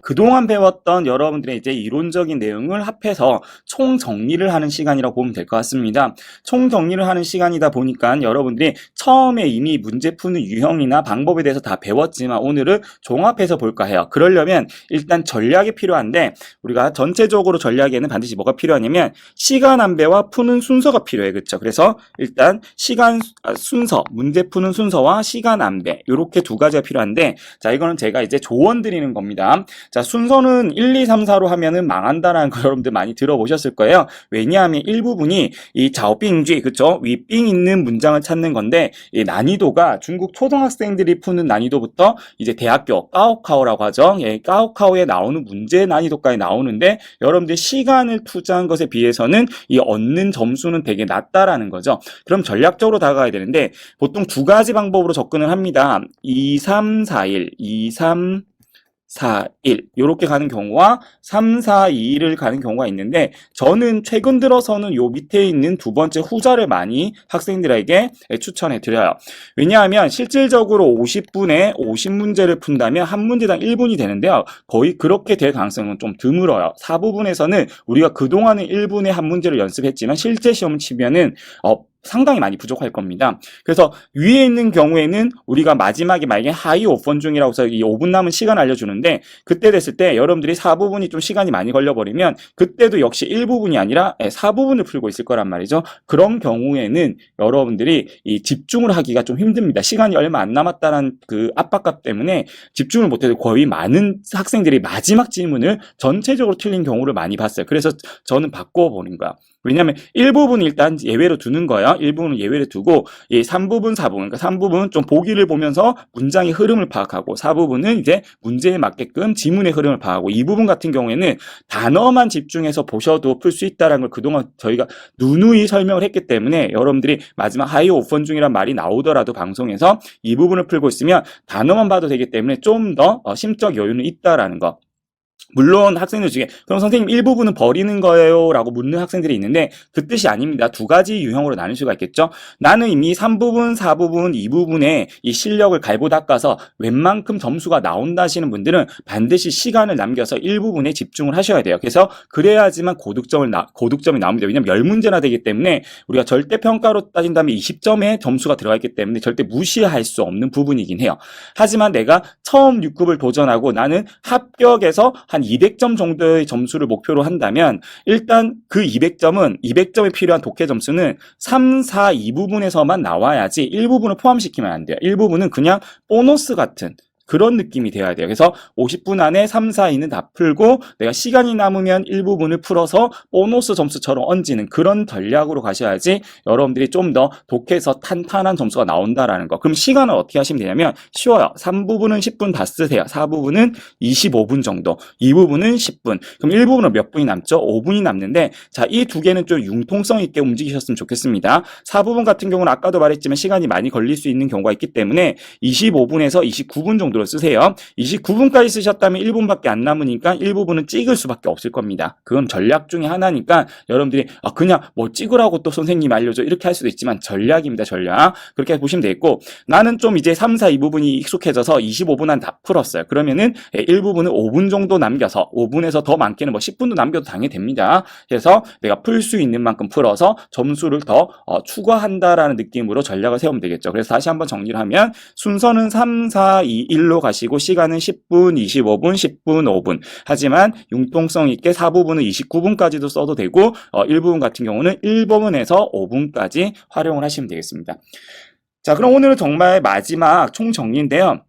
그동안 배웠던 여러분들의 이제 이론적인 내용을 합해서 총정리를 하는 시간이라고 보면 될 것 같습니다. 총정리를 하는 시간이다 보니까 여러분들이 처음에 이미 문제 푸는 유형이나 방법에 대해서 다 배웠지만 오늘은 종합해서 볼까 해요. 그러려면 일단 전략이 필요한데 우리가 전체적으로 전략에는 반드시 뭐가 필요하냐면 시간 안배와 푸는 순서가 필요해. 그렇죠? 그래서 일단 시간 순서, 문제 푸는 순서와 시간 안배 이렇게 두 가지가 필요한데 자, 이거는 제가 이제 조언 드리는 겁니다. 자, 순서는 1, 2, 3, 4로 하면은 망한다라는 거 여러분들 많이 들어보셨을 거예요. 왜냐하면 일부분이 이 자오빙쥐, 그쵸? 윗빙 있는 문장을 찾는 건데, 이 난이도가 중국 초등학생들이 푸는 난이도부터 이제 대학교, 까오카오라고 하죠. 예, 까오카오에 나오는 문제 난이도까지 나오는데, 여러분들 시간을 투자한 것에 비해서는 이 얻는 점수는 되게 낮다라는 거죠. 그럼 전략적으로 다가가야 되는데, 보통 두 가지 방법으로 접근을 합니다. 2, 3, 4, 1, 2, 3, 4, 1 이렇게 가는 경우와 3, 4, 2, 1을 가는 경우가 있는데 저는 최근 들어서는 요 밑에 있는 두 번째 후자를 많이 학생들에게 추천해 드려요. 왜냐하면 실질적으로 50분에 50문제를 푼다면 한 문제당 1분이 되는데요. 거의 그렇게 될 가능성은 좀 드물어요. 4부분에서는 우리가 그동안은 1분에 한 문제를 연습했지만 실제 시험을 치면은 상당히 많이 부족할 겁니다. 그래서 위에 있는 경우에는 우리가 마지막에 만약에 하이 5번 중이라고 해서 이 5분 남은 시간 알려주는데 그때 됐을 때 여러분들이 4부분이 좀 시간이 많이 걸려버리면 그때도 역시 1부분이 아니라 4부분을 풀고 있을 거란 말이죠. 그런 경우에는 여러분들이 이 집중을 하기가 좀 힘듭니다. 시간이 얼마 안 남았다는 그 압박감 때문에 집중을 못해도 거의 많은 학생들이 마지막 질문을 전체적으로 틀린 경우를 많이 봤어요. 그래서 저는 바꿔보는 거야. 왜냐하면 1부분 일단 예외로 두는 거예요. 1부분은 예외로 두고 이 3부분, 4부분, 그러니까 3부분은 좀 보기를 보면서 문장의 흐름을 파악하고 4부분은 이제 문제에 맞게끔 지문의 흐름을 파악하고 이 부분 같은 경우에는 단어만 집중해서 보셔도 풀 수 있다는 걸 그동안 저희가 누누이 설명을 했기 때문에 여러분들이 마지막 하이 오펀 중이란 말이 나오더라도 방송에서 이 부분을 풀고 있으면 단어만 봐도 되기 때문에 좀 더 심적 여유는 있다라는 거. 물론 학생들 중에 그럼 선생님 일부분은 버리는 거예요? 라고 묻는 학생들이 있는데 그 뜻이 아닙니다. 두 가지 유형으로 나눌 수가 있겠죠. 나는 이미 3부분, 4부분, 2부분에 이 실력을 갈고 닦아서 웬만큼 점수가 나온다 하시는 분들은 반드시 시간을 남겨서 일부분에 집중을 하셔야 돼요. 그래서 그래야지만 고득점이 나옵니다. 왜냐하면 10문제나 되기 때문에 우리가 절대평가로 따진다면 20점의 점수가 들어가 있기 때문에 절대 무시할 수 없는 부분이긴 해요. 하지만 내가 처음 6급을 도전하고 나는 합격에서 한 200점 정도의 점수를 목표로 한다면 일단 그 200점에 필요한 독해 점수는 3, 4, 2부분에서만 나와야지 1부분을 포함시키면 안 돼요. 1부분은 그냥 보너스 같은 그런 느낌이 돼야 돼요. 그래서 50분 안에 3, 4, 2는 다 풀고 내가 시간이 남으면 일부분을 풀어서 보너스 점수처럼 얹는 그런 전략으로 가셔야지 여러분들이 좀 더 독해서 탄탄한 점수가 나온다라는 거. 그럼 시간을 어떻게 하시면 되냐면 쉬워요. 3부분은 10분 다 쓰세요. 4부분은 25분 정도, 2부분은 10분. 그럼 1부분은 몇 분이 남죠? 5분이 남는데 자, 이 두 개는 좀 융통성 있게 움직이셨으면 좋겠습니다. 4부분 같은 경우는 아까도 말했지만 시간이 많이 걸릴 수 있는 경우가 있기 때문에 25분에서 29분 정도로 쓰세요. 29분까지 쓰셨다면 1분밖에 안 남으니까 일부분은 찍을 수밖에 없을 겁니다. 그건 전략 중에 하나니까 여러분들이 그냥 뭐 찍으라고 또 선생님이 알려줘 이렇게 할 수도 있지만 전략입니다. 전략. 그렇게 보시면 되겠고 나는 좀 이제 3, 4, 2부분이 익숙해져서 25분 안 다 풀었어요. 그러면은 1부분은 5분 정도 남겨서 5분에서 더 많게는 뭐 10분도 남겨도 당연히 됩니다. 그래서 내가 풀 수 있는 만큼 풀어서 점수를 더 추가한다라는 느낌으로 전략을 세우면 되겠죠. 그래서 다시 한번 정리를 하면 순서는 3, 4, 2, 1로 가시고 시간은 10분, 25분, 10분, 5분. 하지만 융통성 있게 4부분은 29분까지도 써도 되고 1부분 같은 경우는 1부분에서 5분까지 활용을 하시면 되겠습니다. 자, 그럼 오늘은 정말 마지막 총정리인데요.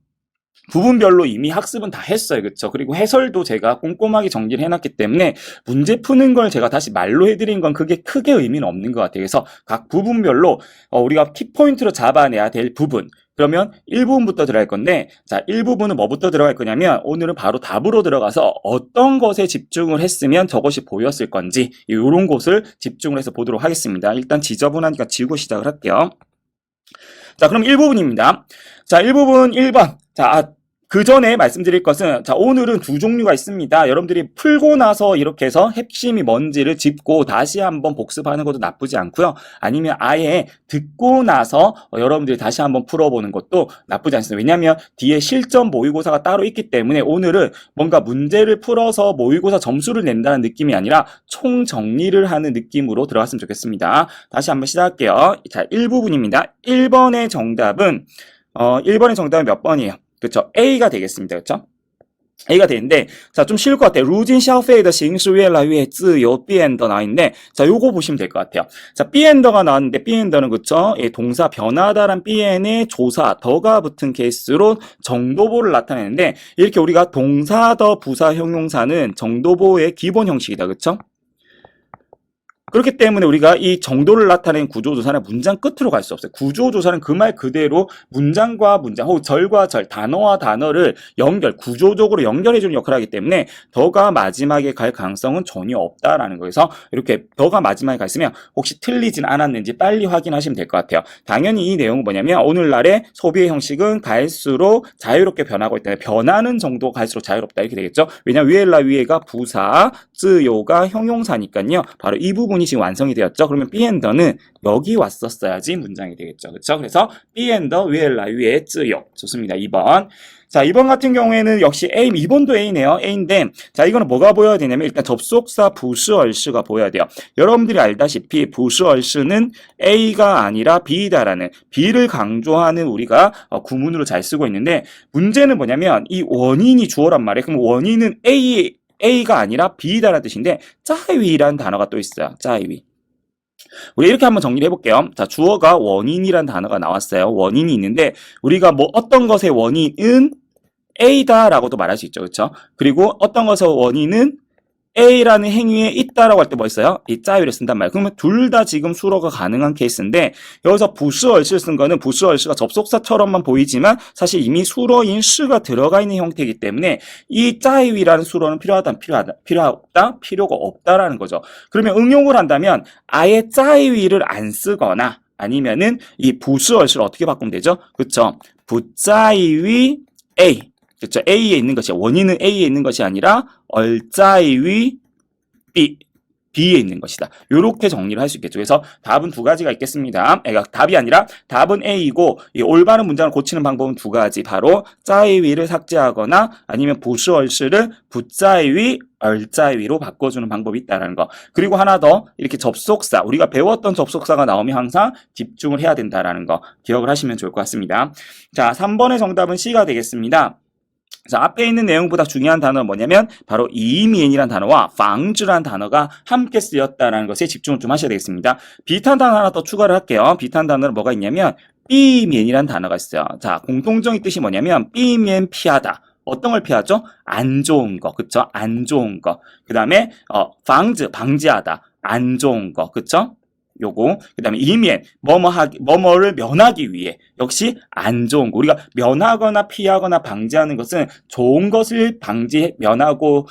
부분별로 이미 학습은 다 했어요. 그렇죠? 그리고 해설도 제가 꼼꼼하게 정리를 해놨기 때문에 문제 푸는 걸 제가 다시 말로 해드린 건 그게 크게 의미는 없는 것 같아요. 그래서 각 부분별로 우리가 키포인트로 잡아내야 될 부분 그러면 1부분부터 들어갈 건데 자 1부분은 뭐부터 들어갈 거냐면 오늘은 바로 답으로 들어가서 어떤 것에 집중을 했으면 저것이 보였을 건지 이런 곳을 집중을 해서 보도록 하겠습니다. 일단 지저분하니까 지우고 시작을 할게요. 자 그럼 1부분입니다. 자 1부분 1번 자 그 전에 말씀드릴 것은, 자, 오늘은 두 종류가 있습니다. 여러분들이 풀고 나서 이렇게 해서 핵심이 뭔지를 짚고 다시 한번 복습하는 것도 나쁘지 않고요. 아니면 아예 듣고 나서 여러분들이 다시 한번 풀어보는 것도 나쁘지 않습니다. 왜냐하면 뒤에 실전 모의고사가 따로 있기 때문에 오늘은 뭔가 문제를 풀어서 모의고사 점수를 낸다는 느낌이 아니라 총 정리를 하는 느낌으로 들어갔으면 좋겠습니다. 다시 한번 시작할게요. 자, 1부분입니다. 1번의 정답은 1번의 정답은 몇 번이에요? 그쵸? A가 되겠습니다. 그쵸? A가 되는데, 자, 좀 쉬울 것 같아요. 如今消费的形式越来越自由变더 나있는데, 자, 요거 보시면 될 것 같아요. 자,变더가 나왔는데,变더는 그쵸? 예, 동사 변하다란变에 조사, 더가 붙은 케이스로 정도보를 나타내는데, 이렇게 우리가 동사, 더, 부사, 형용사는 정도보의 기본 형식이다. 그쵸? 그렇기 때문에 우리가 이 정도를 나타낸 구조조사는 문장 끝으로 갈 수 없어요. 구조조사는 그 말 그대로 문장과 문장, 혹은 절과 절, 단어와 단어를 구조적으로 연결해주는 역할을 하기 때문에 더가 마지막에 갈 가능성은 전혀 없다라는 거에서 이렇게 더가 마지막에 갔으면 혹시 틀리진 않았는지 빨리 확인하시면 될 것 같아요. 당연히 이 내용은 뭐냐면 오늘날의 소비의 형식은 갈수록 자유롭게 변하고 있다. 변하는 정도가 갈수록 자유롭다 이렇게 되겠죠. 왜냐하면 위엘라 위에가 부사, 쯔요가 형용사니까요. 바로 이 부분이 지금 완성이 되었죠. 그러면 비엔더는 여기 왔었어야지 문장이 되겠죠. 그렇죠? 그래서 비엔더 위엘라 위에 쯔요. 좋습니다. 2번. 자, 2번 같은 경우에는 역시 A, 2번도 A네요. A인데, 자, 이거는 뭐가 보여야 되냐면, 일단 접속사 부스얼스가 보여야 돼요. 여러분들이 알다시피, 부스얼스는 A가 아니라 B다라는, B를 강조하는 우리가 구문으로 잘 쓰고 있는데, 문제는 뭐냐면, 이 원인이 주어란 말이에요. 그럼 원인은 A가 아니라 B다라는 뜻인데, 짜이위라는 단어가 또 있어요. 짜이위. 우리 이렇게 한번 정리를 해볼게요. 자, 주어가 원인이라는 단어가 나왔어요. 원인이 있는데, 우리가 뭐 어떤 것의 원인은 A다라고도 말할 수 있죠. 그렇죠? 그리고 어떤 것의 원인은 A라는 행위에 있다라고 할 때 뭐 있어요? 이 짜유를 쓴단 말이에요. 그러면 둘 다 지금 수로가 가능한 케이스인데 여기서 부스얼스를 쓴 거는 부스얼스가 접속사처럼만 보이지만 사실 이미 수로인 스가 들어가 있는 형태이기 때문에 이 짜유이라는 수로는 필요가 없다라는 거죠. 그러면 응용을 한다면 아예 짜유이를 안 쓰거나 아니면은 이 부스얼스를 어떻게 바꾸면 되죠? 그렇죠? 부짜이위 A. 그렇죠. A에 있는 것이 원인은 A에 있는 것이 아니라 얼짜이위 B에 있는 것이다. 이렇게 정리를 할 수 있겠죠. 그래서 답은 두 가지가 있겠습니다. 답이 아니라 답은 A이고 이 올바른 문장을 고치는 방법은 두 가지. 바로 짜이위를 삭제하거나 아니면 부스얼스를 부짜이위 얼짜이위로 바꿔주는 방법이 있다는 거. 그리고 하나 더 이렇게 접속사 우리가 배웠던 접속사가 나오면 항상 집중을 해야 된다는 거 기억을 하시면 좋을 것 같습니다. 자, 3번의 정답은 C가 되겠습니다. 자, 앞에 있는 내용보다 중요한 단어는 뭐냐면 바로 이미엔이라는 단어와 방즈라는 단어가 함께 쓰였다는 것에 집중을 좀 하셔야 되겠습니다. 비슷한 단어 하나 더 추가를 할게요. 비슷한 단어는 뭐가 있냐면 삐미엔이라는 단어가 있어요. 자, 공통적인 뜻이 뭐냐면 삐미엔 피하다. 어떤 걸 피하죠? 안 좋은 거. 그쵸? 안 좋은 거. 그 다음에 방지하다. 안 좋은 거. 그쵸? 요거 그다음에 이면 뭐뭐를 면하기 위해 역시 안 좋은 거 우리가 면하거나 피하거나 방지하는 것은 좋은 것을 면하고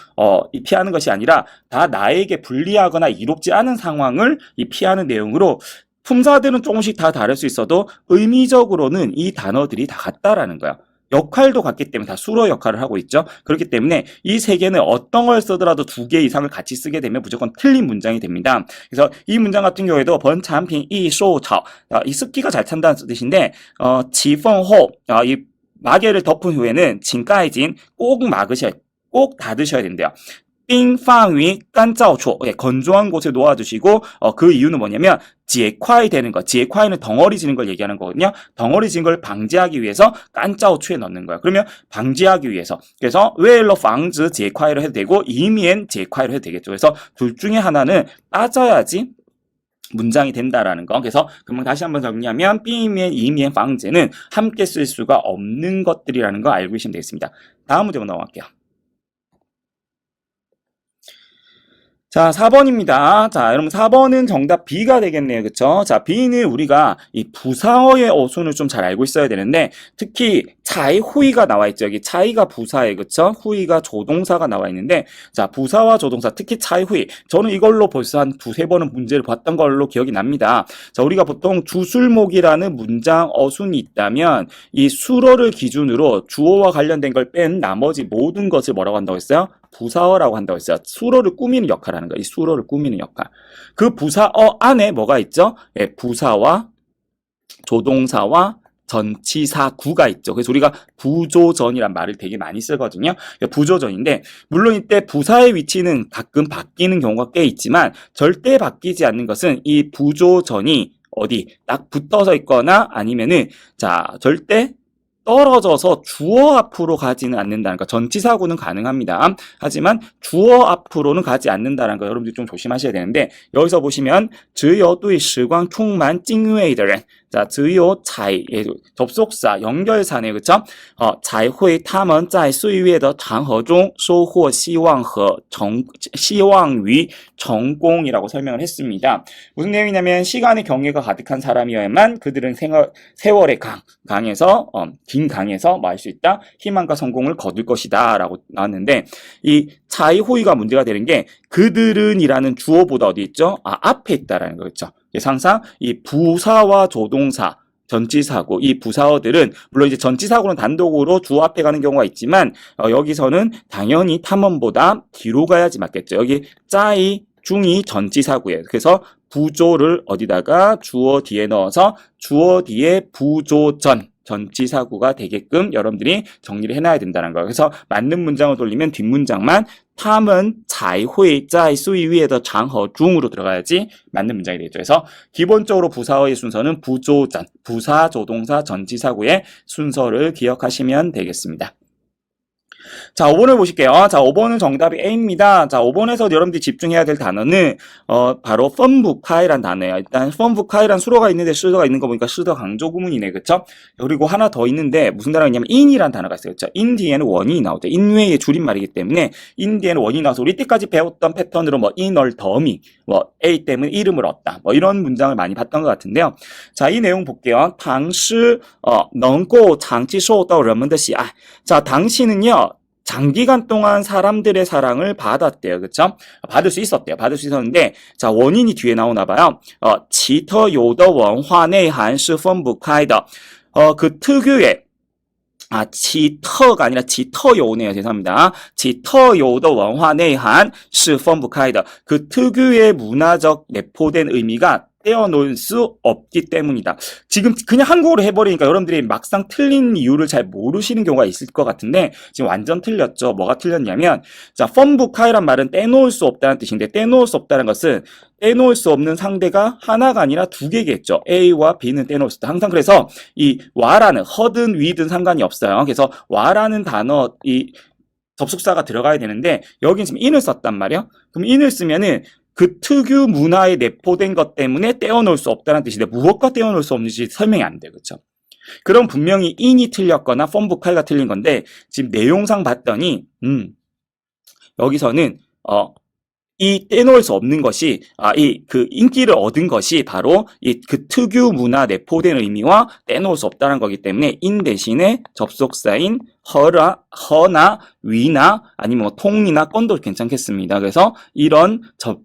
피하는 것이 아니라 다 나에게 불리하거나 이롭지 않은 상황을 피하는 내용으로 품사들은 조금씩 다 다를 수 있어도 의미적으로는 이 단어들이 다 같다라는 거야. 역할도 같기 때문에 다 수로 역할을 하고 있죠. 그렇기 때문에 이 세 개는 어떤 걸 쓰더라도 두 개 이상을 같이 쓰게 되면 무조건 틀린 문장이 됩니다. 그래서 이 문장 같은 경우에도 번찬핑 이소차오 이 습기가 잘 찬다는 뜻인데 지펑호 이 마개를 덮은 후에는 진가이진 꼭 닫으셔야 된대요. 빙팡위 깐짜오초 건조한 곳에 놓아두시고 그 이유는 뭐냐면 지에콰이 되는 거 지에콰이는 덩어리지는 걸 얘기하는 거거든요. 덩어리지는 걸 방지하기 위해서 깐짜오초에 넣는 거예요. 그러면 방지하기 위해서 그래서 웨일러 방즈 지에콰이로 해도 되고 이미엔 지에콰이로 해도 되겠죠. 그래서 둘 중에 하나는 빠져야지 문장이 된다라는 거. 그래서 금방 다시 한번 정리하면 삐미엔, 이미엔, 방제는 함께 쓸 수가 없는 것들이라는 거 알고 계시면 되겠습니다. 다음 문제로 넘어갈게요. 자, 4번입니다. 자, 여러분 4번은 정답 B가 되겠네요. 그쵸? 자, B는 우리가 이 부사어의 어순을 좀 잘 알고 있어야 되는데 특히 차이 후이가 나와 있죠. 여기 차이가 부사에 그쵸? 후이가 조동사가 나와 있는데 자, 부사와 조동사 특히 차이 후이 저는 이걸로 벌써 한 두세 번은 문제를 봤던 걸로 기억이 납니다. 자, 우리가 보통 주술목이라는 문장 어순이 있다면 이 수어를 기준으로 주어와 관련된 걸 뺀 나머지 모든 것을 뭐라고 한다고 했어요? 부사어라고 한다고 했어요. 수어를 꾸미는 역할을 하는 거예요. 이 수어를 꾸미는 역할. 그 부사어 안에 뭐가 있죠? 예, 부사와 조동사와 전치사구가 있죠. 그래서 우리가 부조전이란 말을 되게 많이 쓰거든요. 부조전인데 물론 이때 부사의 위치는 가끔 바뀌는 경우가 꽤 있지만 절대 바뀌지 않는 것은 이 부조전이 어디 딱 붙어서 있거나 아니면은 자 절대 떨어져서 주어 앞으로 가지는 않는다는 거. 전치사구는 가능합니다. 하지만 주어 앞으로는 가지 않는다는 거 여러분들이 좀 조심하셔야 되는데 여기서 보시면 只有对时光充满敬畏的人 자, 只有才 접속사 연결사네요. 그쵸? 才会他们在岁月的长河中收获希望和希望与成功이라고 설명을 했습니다. 무슨 내용이냐면 시간의 경외가 가득한 사람이어야만 그들은 세월의 강에서 긴 강에서 뭐 할 수 있다. 희망과 성공을 거둘 것이다 라고 나왔는데 이 자이호이가 문제가 되는 게 그들은 이라는 주어보다 어디 있죠? 앞에 있다라는 거겠죠. 항상 이 부사와 조동사 전치사구 이 부사어들은 물론 이제 전치사구는 단독으로 주어 앞에 가는 경우가 있지만 여기서는 당연히 탐험보다 뒤로 가야지 맞겠죠. 여기 짜이 중이 전치사구예요. 그래서 부조를 어디다가 주어 뒤에 넣어서 주어 뒤에 부조전 전치사구가 되게끔 여러분들이 정리를 해놔야 된다는 거예요. 그래서 맞는 문장을 돌리면 뒷문장만 他们才会在岁月的长河中으로 들어가야지 맞는 문장이 되겠죠. 그래서 기본적으로 부사어의 순서는 부조전, 부사, 조동사, 전치사구의 순서를 기억하시면 되겠습니다. 자, 5번을 보실게요. 자, 5번은 정답이 A입니다. 자, 5번에서 여러분들이 집중해야 될 단어는 바로 펀부카이란 단어예요. 일단 펀부카이란 수로가 있는데 시더가 있는 거 보니까 시더 강조 구문이네. 그쵸? 그리고 하나 더 있는데 무슨 단어가 있냐면 인이란 단어가 있어요. 그쵸? 인 뒤에는 원인이 나오죠. 인외의 줄임말이기 때문에 인 뒤에는 원인이 나와서 우리 때까지 배웠던 패턴으로 뭐 인얼 더미, 뭐 A 때문에 이름을 얻다. 뭐 이런 문장을 많이 봤던 것 같은데요. 자, 이 내용 볼게요. 당시 能够长期受到人们的喜爱. 자, 당시는요. 장기간 동안 사람들의 사랑을 받았대요. 그쵸? 받을 수 있었대요. 받을 수 있었는데, 자, 원인이 뒤에 나오나 봐요. 奇特有的文化内涵是分不开的. 그 특유의奇特가 아니라 奇特有네요. 죄송합니다. 奇特有的文化内涵是分不开的. 그 특유의 문화적 내포된 의미가 떼어놓을 수 없기 때문이다. 지금 그냥 한국어로 해버리니까 여러분들이 막상 틀린 이유를 잘 모르시는 경우가 있을 것 같은데 지금 완전 틀렸죠. 뭐가 틀렸냐면 자, 펀부카이란 말은 떼놓을 수 없다는 뜻인데 떼놓을 수 없다는 것은 떼놓을 수 없는 상대가 하나가 아니라 두 개겠죠. A와 B는 떼놓을 수 있다. 항상 그래서 이 와라는 허든 위든 상관이 없어요. 그래서 와라는 단어 이 접속사가 들어가야 되는데 여긴 지금 in을 썼단 말이야. 그럼 in을 쓰면은 그 특유 문화에 내포된 것 때문에 떼어놓을 수 없다는 뜻인데 무엇과 떼어놓을 수 없는지 설명이 안 돼. 그렇죠? 그럼 분명히 인이 틀렸거나 펀부카이가 틀린 건데 지금 내용상 봤더니 여기서는 이 떼놓을 수 없는 것이 그 인기를 얻은 것이 바로 이 그 특유 문화 내포된 의미와 떼놓을 수 없다는 거기 때문에 인 대신에 접속사인 허나 위나 아니면 뭐 통이나 건도 괜찮겠습니다. 그래서 이런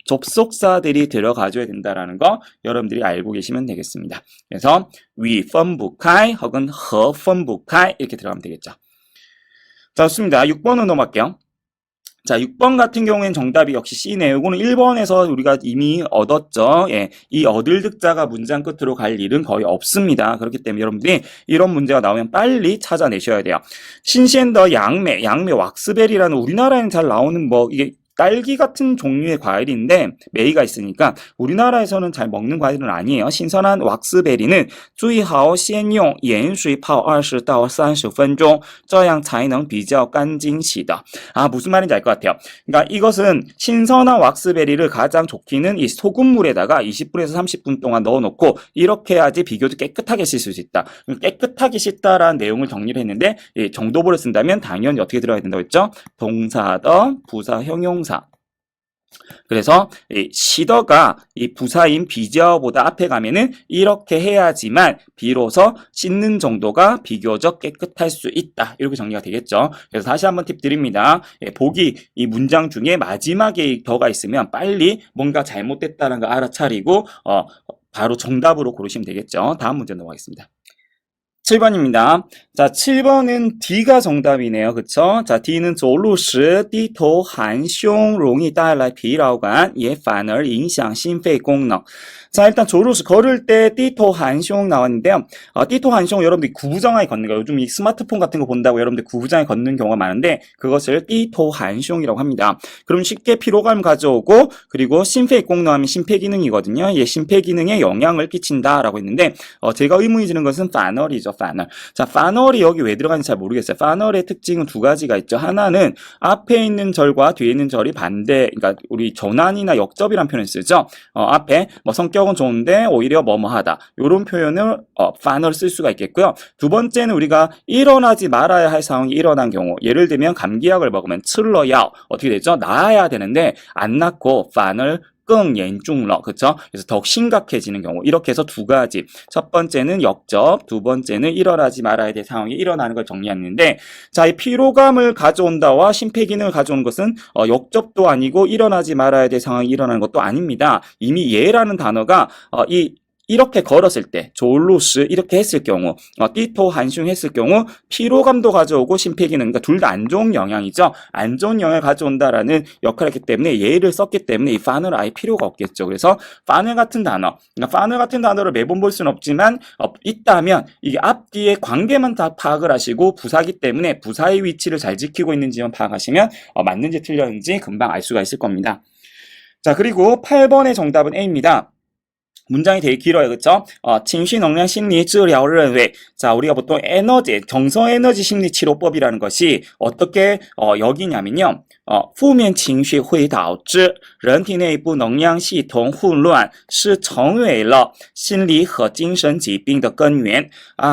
접속사들이 들어가줘야 된다라는 거 여러분들이 알고 계시면 되겠습니다. 그래서 위 펀부카이 혹은 허 펀부카이 이렇게 들어가면 되겠죠. 자, 좋습니다. 6번으로 넘어갈게요. 자, 6번 같은 경우에는 정답이 역시 C네요. 이거는 1번에서 우리가 이미 얻었죠. 예, 이 얻을 득자가 문장 끝으로 갈 일은 거의 없습니다. 그렇기 때문에 여러분들이 이런 문제가 나오면 빨리 찾아내셔야 돼요. 신시엔더 양매 왁스베리라는 우리나라에는 잘 나오는 뭐 이게 딸기 같은 종류의 과일인데 메이가 있으니까 우리나라에서는 잘 먹는 과일은 아니에요. 신선한 왁스베리는 最好先用盐水泡20到30分钟这样才能比较干净洗的. 무슨 말인지 알 것 같아요. 그러니까 이것은 신선한 왁스베리를 가장 좋기는 이 소금물에다가 20분에서 30분 동안 넣어놓고 이렇게 해야지 비교적 깨끗하게 씻을 수 있다. 깨끗하게 씻다라는 내용을 정리를 했는데 정도보를 쓴다면 당연히 어떻게 들어가야 된다고 했죠? 동사더 부사 형용사 그래서 이 시더가 이 부사인 비저보다 앞에 가면은 이렇게 해야지만 비로소 씻는 정도가 비교적 깨끗할 수 있다. 이렇게 정리가 되겠죠. 그래서 다시 한번 팁 드립니다. 보기 이 문장 중에 마지막에 더가 있으면 빨리 뭔가 잘못됐다는 거 알아차리고 바로 정답으로 고르시면 되겠죠. 다음 문제 넘어가겠습니다. 7번입니다. 자, 7번은 D가 정답이네요. 그쵸? 자, D는 走路时低头含胸容易带来疲劳感也反而影响心肺功能. 자, 일단 조루스 걸을 때 띠토 한숑 나왔는데요. 띠토 한숑 여러분들이 구부정하게 걷는 거예요. 요즘 이 스마트폰 같은 거 본다고 여러분들 구부정하게 걷는 경우가 많은데 그것을 띠토 한숑이라고 합니다. 그럼 쉽게 피로감 가져오고 그리고 심폐 공노하면 심폐 기능이거든요. 예, 심폐 기능에 영향을 끼친다라고 했는데 제가 의문이 드는 것은 파널이죠. 파널. 자, 파널이 여기 왜 들어가는지 잘 모르겠어요. 파널의 특징은 두 가지가 있죠. 하나는 앞에 있는 절과 뒤에 있는 절이 반대, 그러니까 우리 전환이나 역접이라는 표현을 쓰죠. 앞에 뭐 성격은 좋은데 오히려 뭐뭐하다. 이런 표현을 파널 쓸 수가 있겠고요. 두 번째는 우리가 일어나지 말아야 할 상황이 일어난 경우, 예를 들면 감기약을 먹으면 칠러야 어떻게 되죠? 나아야 되는데 안 낫고 파널 更严重了. 그쵸? 그래서 더욱 심각해지는 경우. 이렇게 해서 두 가지. 첫 번째는 역접, 두 번째는 일어나지 말아야 될 상황이 일어나는 걸 정리했는데, 자, 이 피로감을 가져온다와 심폐기능을 가져오는 것은 역접도 아니고 일어나지 말아야 될 상황이 일어나는 것도 아닙니다. 이미 예라는 단어가 이렇게 걸었을 때, 조루스 이렇게 했을 경우, 띠토 한슝 했을 경우 피로감도 가져오고 심폐기능, 그러니까 둘 다 안 좋은 영향이죠. 안 좋은 영향을 가져온다라는 역할을 했기 때문에 예를 썼기 때문에 이 파널 아예 필요가 없겠죠. 그래서 파널 같은 단어, 그러니까 파널 같은 단어를 매번 볼 수는 없지만 있다면 이게 앞뒤의 관계만 다 파악을 하시고 부사기 때문에 부사의 위치를 잘 지키고 있는지만 파악하시면 맞는지 틀렸는지 금방 알 수가 있을 겁니다. 자, 그리고 8번의 정답은 A입니다. 문장이 되게 길어요. 그쵸? 情绪能量心理治疗认为 자, 우리가 보통 에너지, 정서 에너지 심리 치료법이라는 것이 어떻게 여기냐면요. 负面情绪会导致人体内部能量系统混乱是成为了心理和精神疾病的根源.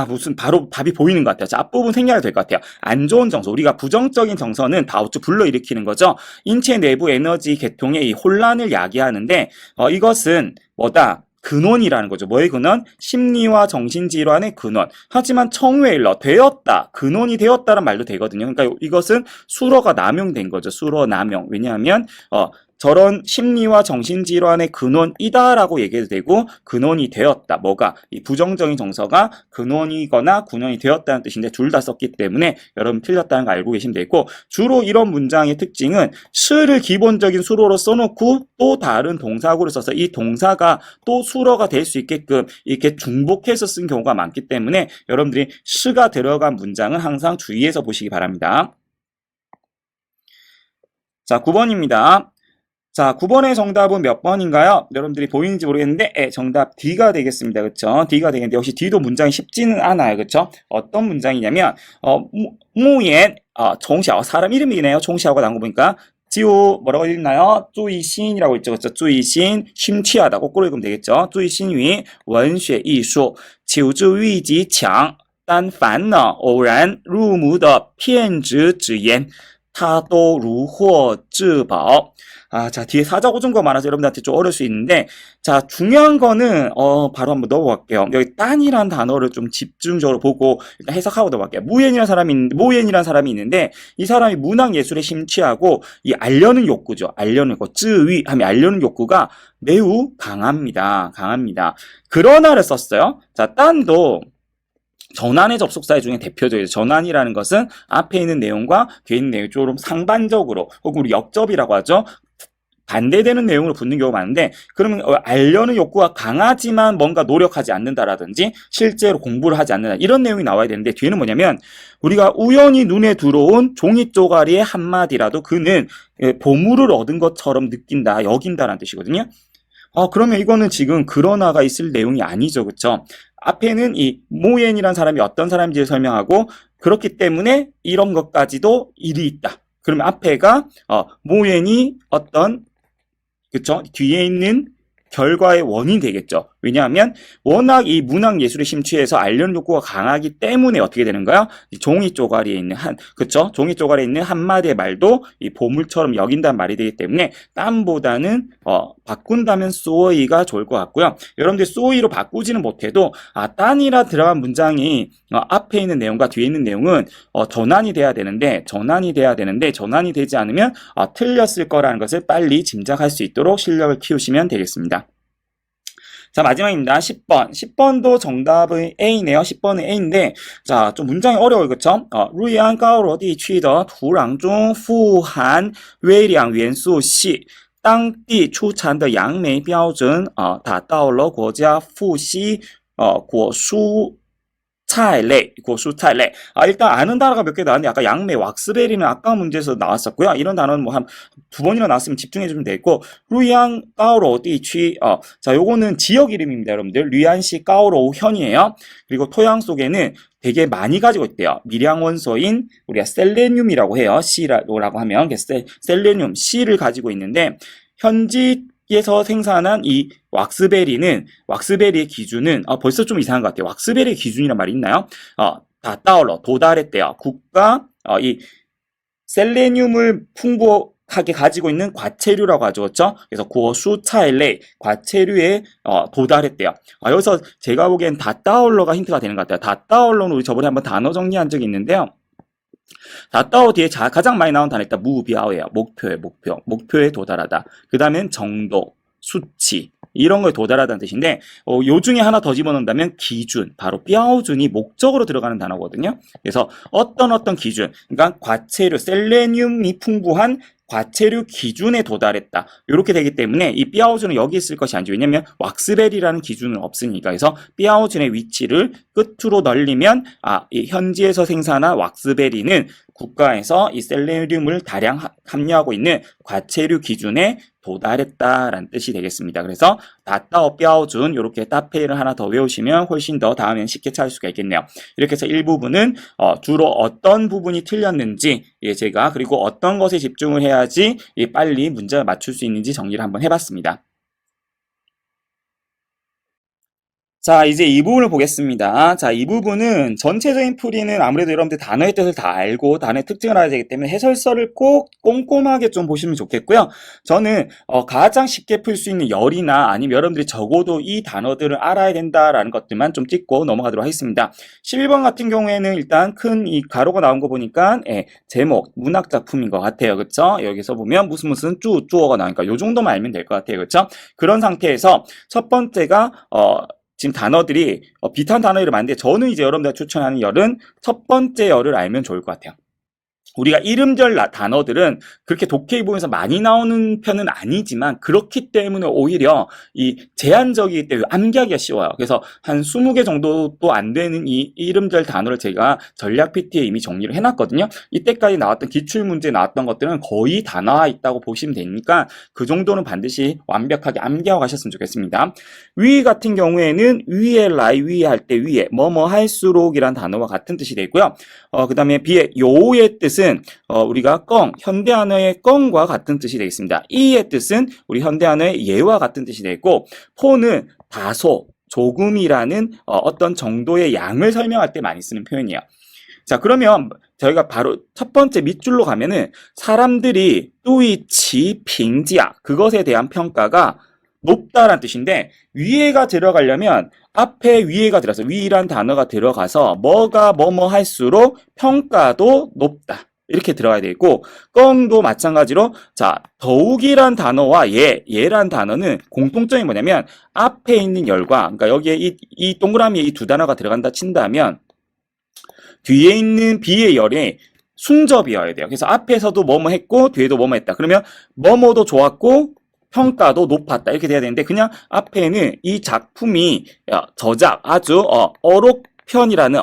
무슨 바로 답이 보이는 것 같아요. 자, 앞부분 생략이 될 것 같아요. 안 좋은 정서, 우리가 부정적인 정서는 다우트 불러일으키는 거죠. 인체 내부 에너지 계통의 이 혼란을 야기하는데 이것은 뭐다? 근원이라는 거죠. 뭐의 근원? 심리와 정신질환의 근원. 하지만 청웨일러, 되었다. 근원이 되었다는 말도 되거든요. 그러니까 이것은 수로가 남용된 거죠. 수로 남용. 왜냐하면 저런 심리와 정신질환의 근원이다라고 얘기해도 되고 근원이 되었다. 뭐가? 이 부정적인 정서가 근원이거나 근원이 되었다는 뜻인데 둘 다 썼기 때문에 여러분 틀렸다는 거 알고 계시면 되고 주로 이런 문장의 특징은 시를 기본적인 수로로 써놓고 또 다른 동사구를 써서 이 동사가 또 수로가 될 수 있게끔 이렇게 중복해서 쓴 경우가 많기 때문에 여러분들이 시가 들어간 문장은 항상 주의해서 보시기 바랍니다. 자, 9번입니다. 자, 9번의 정답은 몇 번인가요? 여러분들이 보이는지 모르겠는데 정답 D가 되겠습니다. 그쵸? D가 되겠는데 역시 D도 문장이 쉽지는 않아요. 그쵸? 어떤 문장이냐면 무옌 총샤오 사람 이름이네요. 총샤오가 나온 거 보니까 지우 뭐라고 읽나요? 주의신이라고 있죠. 그쵸? 주의신 심취하다 거꾸로 읽으면 되겠죠? 주의신위 원쉐 이수 求知欲极强但烦恼偶然入目的骗子之言他都如获至宝. 자, 뒤에 사자고정거 많아서 여러분들한테 좀 어려울 수 있는데, 자, 중요한 거는, 바로 한번 넣어볼게요. 여기 딴이란 단어를 좀 집중적으로 보고, 일단 해석하고 넣어볼게요. 모옌이란 사람이 있는데, 이 사람이 문학예술에 심취하고, 이 알려는 욕구죠. 알려는 욕구, 쯔위 하면 알려는 욕구가 매우 강합니다. 강합니다. 그러나를 썼어요. 자, 딴도, 전환의 접속사 중에 대표적이죠. 전환이라는 것은 앞에 있는 내용과 뒤에 있는 내용이 좀 상반적으로 혹은 우리 역접이라고 하죠. 반대되는 내용으로 붙는 경우가 많은데 그러면 알려는 욕구가 강하지만 뭔가 노력하지 않는다라든지 실제로 공부를 하지 않는다 이런 내용이 나와야 되는데 뒤에는 뭐냐면 우리가 우연히 눈에 들어온 종이 쪼가리의 한마디라도 그는 보물을 얻은 것처럼 느낀다, 여긴다라는 뜻이거든요. 그러면 이거는 지금 그러나가 있을 내용이 아니죠. 그쵸? 앞에는 이 모옌이라는 사람이 어떤 사람인지를 설명하고 그렇기 때문에 이런 것까지도 일이 있다. 그러면 앞에가 모옌이 어떤 그쵸? 뒤에 있는 결과의 원인이 되겠죠. 왜냐하면 워낙 이 문학 예술에 심취해서 알려는 욕구가 강하기 때문에 어떻게 되는가요? 이 종이 쪼가리에 있는 그쵸? 종이 쪼가리에 있는 한마디의 말도 이 보물처럼 여긴다는 말이 되기 때문에 땀보다는 바꾼다면 소이가 좋을 것 같고요. 여러분들 소이로 바꾸지는 못해도 딴이라 들어간 문장이 앞에 있는 내용과 뒤에 있는 내용은 전환이 돼야 되는데 전환이 되지 않으면 틀렸을 거라는 것을 빨리 짐작할 수 있도록 실력을 키우시면 되겠습니다. 자, 마지막입니다. 10번. 10번도 정답은 A네요. 10번은 A인데, 자, 좀 문장이 어려워요. 그쵸? 瑞安高楼地区的土壤中富含微量元素系当地出产的杨梅标准达到了国家富硒果蔬菜类. 일단 아는 단어가 몇 개 나왔는데, 아까 양매, 왁스베리는 아까 문제에서 나왔었고요. 이런 단어는 뭐 한 두 번이나 나왔으면 집중해주면 되겠고, 루이안 까오로地区, 자, 요거는 지역 이름입니다, 여러분들. 류안시 까오로 현이에요. 그리고 토양 속에는 되게 많이 가지고 있대요. 미량 원소인 우리가 셀레늄이라고 해요. C라고 하면 셀레늄 C를 가지고 있는데, 현지에서 생산한 이 왁스베리의 기준은 벌써 좀 이상한 것 같아요. 왁스베리의 기준이란 말이 있나요? 다 따올러 도달했대요. 국가 이 셀레늄을 풍부하게 가지고 있는 과체류라고 하죠. 그렇죠? 그래서 고수차일레 과체류에 도달했대요. 여기서 제가 보기엔 다 따올러가 힌트가 되는 것 같아요. 다 따올러는 우리 저번에 한번 단어 정리한 적이 있는데요. 다따오 뒤에 가장 많이 나온 단어 일단 무비아오예요. 목표에 도달하다. 그 다음엔 정도, 수치 이런 거에 도달하다는 뜻인데 요 중에 하나 더 집어넣는다면 기준, 바로 뼈준이 목적으로 들어가는 단어거든요. 그래서 어떤 기준, 그러니까 과체류, 셀레늄이 풍부한 과체류 기준에 도달했다. 이렇게 되기 때문에 이 삐아오준은 여기 있을 것이 아니죠. 왜냐면 왁스베리라는 기준은 없으니까. 그래서 삐아오준의 위치를 끝으로 널리면 이 현지에서 생산한 왁스베리는 국가에서 이 셀레늄을 다량 함유하고 있는 과체류 기준에 도달했다라는 뜻이 되겠습니다. 그래서 다따오 뼈준 이렇게 따페이를 하나 더 외우시면 훨씬 더 다음엔 쉽게 찾을 수가 있겠네요. 이렇게 해서 1부분은 주로 어떤 부분이 틀렸는지 제가 그리고 어떤 것에 집중을 해야지 빨리 문제를 맞출 수 있는지 정리를 한번 해봤습니다. 자, 이제 이 부분을 보겠습니다. 자, 이 부분은 전체적인 풀이는 아무래도 여러분들 단어의 뜻을 다 알고 단어의 특징을 알아야 되기 때문에 해설서를 꼭 꼼꼼하게 좀 보시면 좋겠고요. 저는 가장 쉽게 풀 수 있는 열이나 아니면 여러분들이 적어도 이 단어들을 알아야 된다라는 것들만 좀 찍고 넘어가도록 하겠습니다. 11번 같은 경우에는 일단 큰 이 가로가 나온 거 보니까 제목, 문학 작품인 것 같아요. 그쵸? 여기서 보면 무슨 쭈어가 나오니까 요 정도만 알면 될 것 같아요. 그쵸? 그런 상태에서 첫 번째가 지금 단어들이 비슷한 단어를 많은데 저는 이제 여러분들 추천하는 열은 첫 번째 열을 알면 좋을 것 같아요. 우리가 이름절 단어들은 그렇게 독해에 보면서 많이 나오는 편은 아니지만 그렇기 때문에 오히려 이 제한적이기 때문에 암기하기가 쉬워요. 그래서 한 20개 정도도 안 되는 이 이름절 단어를 제가 전략 PT에 이미 정리를 해놨거든요. 이때까지 나왔던 기출문제에 나왔던 것들은 거의 다 나와 있다고 보시면 되니까 그 정도는 반드시 완벽하게 암기하고 가셨으면 좋겠습니다. 위 같은 경우에는 위에 라이 위에 할 때 위에 뭐뭐 할수록이란 단어와 같은 뜻이 되고요. 그 다음에 비의 요의 뜻은 우리가 현대한어의 껑과 같은 뜻이 되겠습니다. 이의 뜻은 우리 현대한어의 예와 같은 뜻이 되고 포는 다소, 조금이라는 어떤 정도의 양을 설명할 때 많이 쓰는 표현이에요. 자, 그러면 저희가 바로 첫 번째 밑줄로 가면은 사람들이 뚜이치 빙지야 그것에 대한 평가가 높다라는 뜻인데 위에가 들어가려면 앞에 위에가 들어서 위란 단어가 들어가서 뭐가 뭐뭐 할수록 평가도 높다. 이렇게 들어가야 되고 껑도 마찬가지로 자 더욱이란 단어와 예란 단어는 공통점이 뭐냐면 앞에 있는 열과 그러니까 여기에 이 동그라미에 이 두 단어가 들어간다 친다면 뒤에 있는 비의 열이 순접이어야 돼요. 그래서 앞에서도 뭐뭐 했고 뒤에도 뭐뭐 했다. 그러면 뭐뭐도 좋았고 평가도 높았다. 이렇게 돼야 되는데 그냥 앞에는 이 작품이 저작 아주 어록편이라는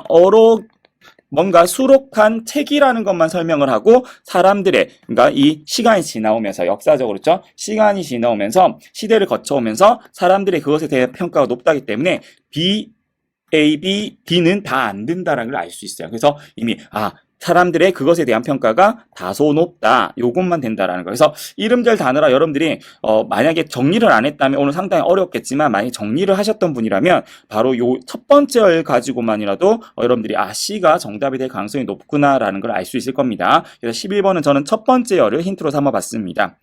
뭔가 수록한 책이라는 것만 설명을 하고 사람들의 그러니까 이 시간이 지나오면서 역사적으로 그렇죠? 시간이 지나오면서 시대를 거쳐오면서 사람들의 그것에 대한 평가가 높다기 때문에 B, A, B, D는 다 안 된다라는 걸 알 수 있어요. 그래서 이미 사람들의 그것에 대한 평가가 다소 높다. 요것만 된다라는 거예요. 그래서 이름절 단어라 여러분들이 만약에 정리를 안 했다면 오늘 상당히 어렵겠지만 만약에 정리를 하셨던 분이라면 바로 요 첫 번째 열 가지고만이라도 여러분들이 C가 정답이 될 가능성이 높구나라는 걸 알 수 있을 겁니다. 그래서 11번은 저는 첫 번째 열을 힌트로 삼아봤습니다.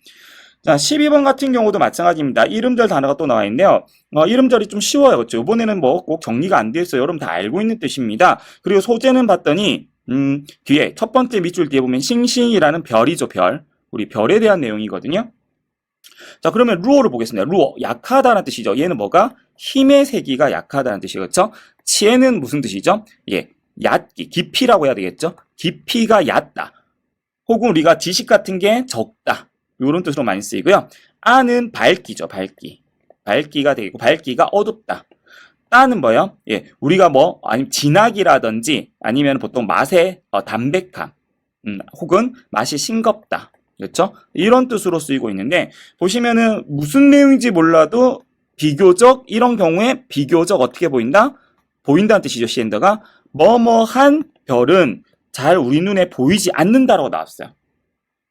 자, 12번 같은 경우도 마찬가지입니다. 이름절 단어가 또 나와 있네요. 이름절이 좀 쉬워요. 그렇죠? 이번에는 뭐 꼭 정리가 안 돼 있어요. 여러분 다 알고 있는 뜻입니다. 그리고 소재는 봤더니 뒤에 첫 번째 밑줄 뒤에 보면 싱싱이라는 별이죠. 별. 우리 별에 대한 내용이거든요. 자, 그러면 루어를 보겠습니다. 루어, 약하다는 뜻이죠. 얘는 뭐가? 힘의 세기가 약하다는 뜻이겠죠? 치에는 무슨 뜻이죠? 예, 얕기, 깊이라고 해야 되겠죠? 깊이가 얕다. 혹은 우리가 지식 같은 게 적다. 이런 뜻으로 많이 쓰이고요. 아는 밝기죠. 밝기. 밝기가 되고 밝기가 어둡다. 따는 뭐예요? 예, 우리가 아니면 진하기라든지 아니면 보통 맛의 담백함, 혹은 맛이 싱겁다. 그렇죠? 이런 뜻으로 쓰이고 있는데 보시면은 무슨 내용인지 몰라도 비교적 이런 경우에 비교적 어떻게 보인다? 보인다는 뜻이죠. 시엔더가 뭐뭐한 별은 잘 우리 눈에 보이지 않는다라고 나왔어요.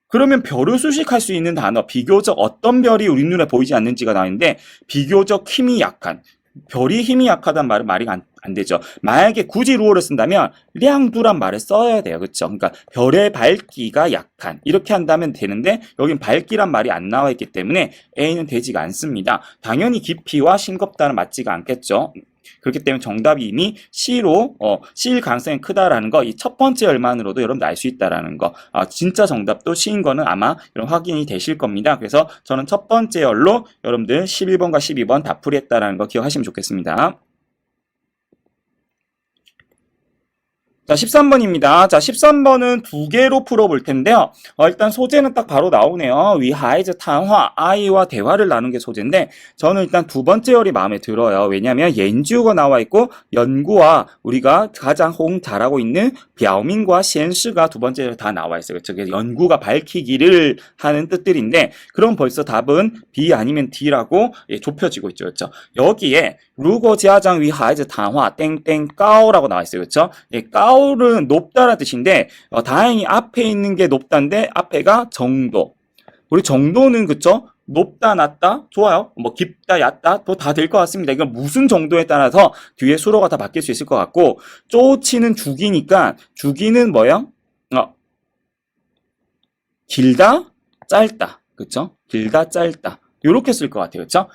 그러면 별을 수식할 수 있는 단어 비교적 어떤 별이 우리 눈에 보이지 않는지가 나오는데 비교적 힘이 약한 별이 힘이 약하다는 말은 말이 안 되죠. 만약에 굳이 루어를 쓴다면 량두란 말을 써야 돼요. 그렇죠? 그러니까 별의 밝기가 약한 이렇게 한다면 되는데 여긴 밝기란 말이 안 나와 있기 때문에 A는 되지가 않습니다. 당연히 깊이와 싱겁다는 맞지가 않겠죠. 그렇기 때문에 정답이 이미 C로 C일 가능성이 크다라는 거 이 첫 번째 열만으로도 여러분들 알 수 있다라는 거 진짜 정답도 C인 거는 아마 이런 확인이 되실 겁니다. 그래서 저는 첫 번째 열로 여러분들 11번과 12번 다 풀이했다라는 거 기억하시면 좋겠습니다. 자, 13번입니다. 자, 13번은 두 개로 풀어볼 텐데요. 일단 소재는 딱 바로 나오네요. 위하이즈 탄화, 아이와 대화를 나눈 게 소재인데 저는 일단 두 번째 열이 마음에 들어요. 왜냐하면 연주가 나와 있고 연구와 우리가 가장 호응 잘하고 있는 벼밍과 시엔시가 두 번째 열 다 나와 있어요. 그렇죠? 그래서 연구가 밝히기를 하는 뜻들인데 그럼 벌써 답은 B 아니면 D라고 좁혀지고 있죠. 그렇죠? 여기에 루고 지하장 위하이즈 탄화 땡땡 까오라고 나와 있어요. 그렇죠? 까오는 높다라는 뜻인데 다행히 앞에 있는 게 높다인데 앞에가 정도. 우리 정도는 그쵸? 높다, 낮다, 좋아요. 뭐 깊다, 얕다, 또 다 될 것 같습니다. 이건 무슨 정도에 따라서 뒤에 수로가 다 바뀔 수 있을 것 같고 쪼치는 주기니까 주기는 뭐야? 길다, 짧다, 그쵸? 길다, 짧다. 요렇게 쓸 것 같아요, 그쵸?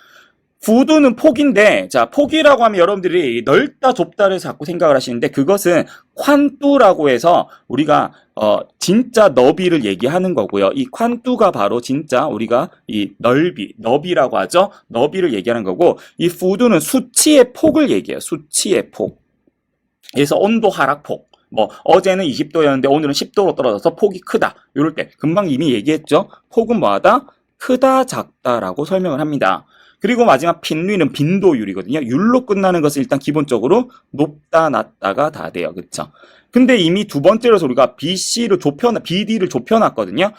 구두는 폭인데, 자, 폭이라고 하면 여러분들이 넓다, 좁다를 자꾸 생각을 하시는데, 그것은 콴뚜라고 해서 우리가, 진짜 너비를 얘기하는 거고요. 이 콴뚜가 바로 진짜 우리가 이 너비라고 하죠. 너비를 얘기하는 거고, 이 푸두는 수치의 폭을 얘기해요. 수치의 폭. 그래서 온도 하락폭. 어제는 20도였는데 오늘은 10도로 떨어져서 폭이 크다. 이럴 때, 금방 이미 얘기했죠. 폭은 뭐하다? 크다, 작다라고 설명을 합니다. 그리고 마지막 빈위는 빈도율이거든요. 율로 끝나는 것은 일단 기본적으로 높다, 낮다가 다 돼요. 그쵸? 근데 이미 두 번째로서 우리가 BD를 좁혀놨거든요.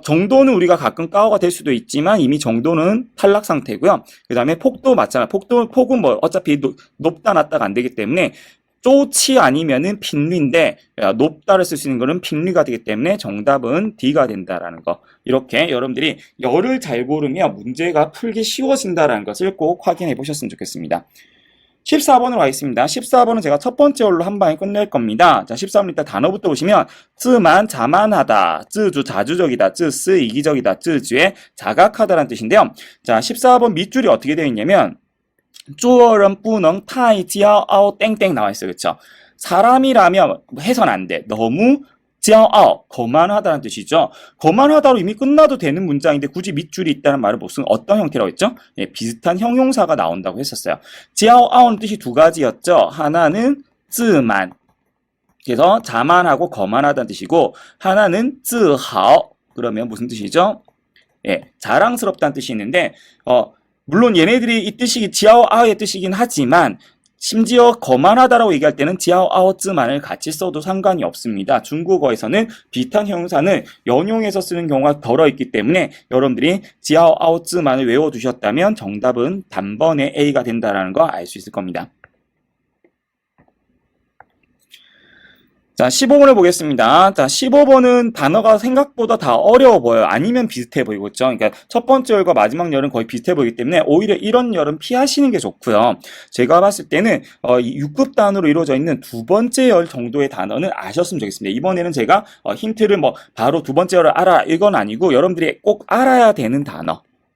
정도는 우리가 가끔 까오가 될 수도 있지만 이미 정도는 탈락 상태고요. 그 다음에 폭도 마찬가지. 폭은 어차피 높다, 낮다가 안 되기 때문에 쪼치 아니면은 빈위인데 높다를 쓸 수 있는 거는 빈위가 되기 때문에 정답은 D가 된다라는 거. 이렇게 여러분들이 열을 잘 고르면 문제가 풀기 쉬워진다라는 것을 꼭 확인해 보셨으면 좋겠습니다. 14번으로 가겠습니다. 14번은 제가 첫 번째 열로 한 방에 끝낼 겁니다. 자, 14번 일단 단어부터 보시면 쯔만 자만하다, 쯔주 자주적이다, 쯔스 이기적이다, 쯔주의 자각하다라는 뜻인데요. 자, 14번 밑줄이 어떻게 되어 있냐면 做人不能太骄傲 땡땡 나와 있어요. 그렇죠? 사람이라면 해선 안 돼. 너무 骄傲, 거만하다는 뜻이죠. 거만하다로 이미 끝나도 되는 문장인데 굳이 밑줄이 있다는 말은 무슨 어떤 형태라고 했죠? 예, 비슷한 형용사가 나온다고 했었어요. 骄傲는 뜻이 두 가지였죠. 하나는 自만, 그래서 자만하고 거만하다는 뜻이고 하나는 自豪, 그러면 무슨 뜻이죠? 예, 자랑스럽다는 뜻이 있는데 물론 얘네들이 이 뜻이 지아오아오의 뜻이긴 하지만 심지어 거만하다라고 얘기할 때는 지아오아오즈만을 같이 써도 상관이 없습니다. 중국어에서는 비슷한 형용사는 연용해서 쓰는 경우가 덜어 있기 때문에 여러분들이 지아오아오즈만을 외워두셨다면 정답은 단번에 A가 된다는 거 알 수 있을 겁니다. 자, 15번을 보겠습니다. 자, 15번은 단어가 생각보다 다 어려워 보여요. 아니면 비슷해 보이고, 그렇죠? 그러니까 첫 번째 열과 마지막 열은 거의 비슷해 보이기 때문에 오히려 이런 열은 피하시는 게 좋고요. 제가 봤을 때는 이 6급 단어로 이루어져 있는 두 번째 열 정도의 단어는 아셨으면 좋겠습니다. 이번에는 제가 힌트를 뭐 바로 두 번째 열을 알아 이건 아니고 여러분들이 꼭 알아야 되는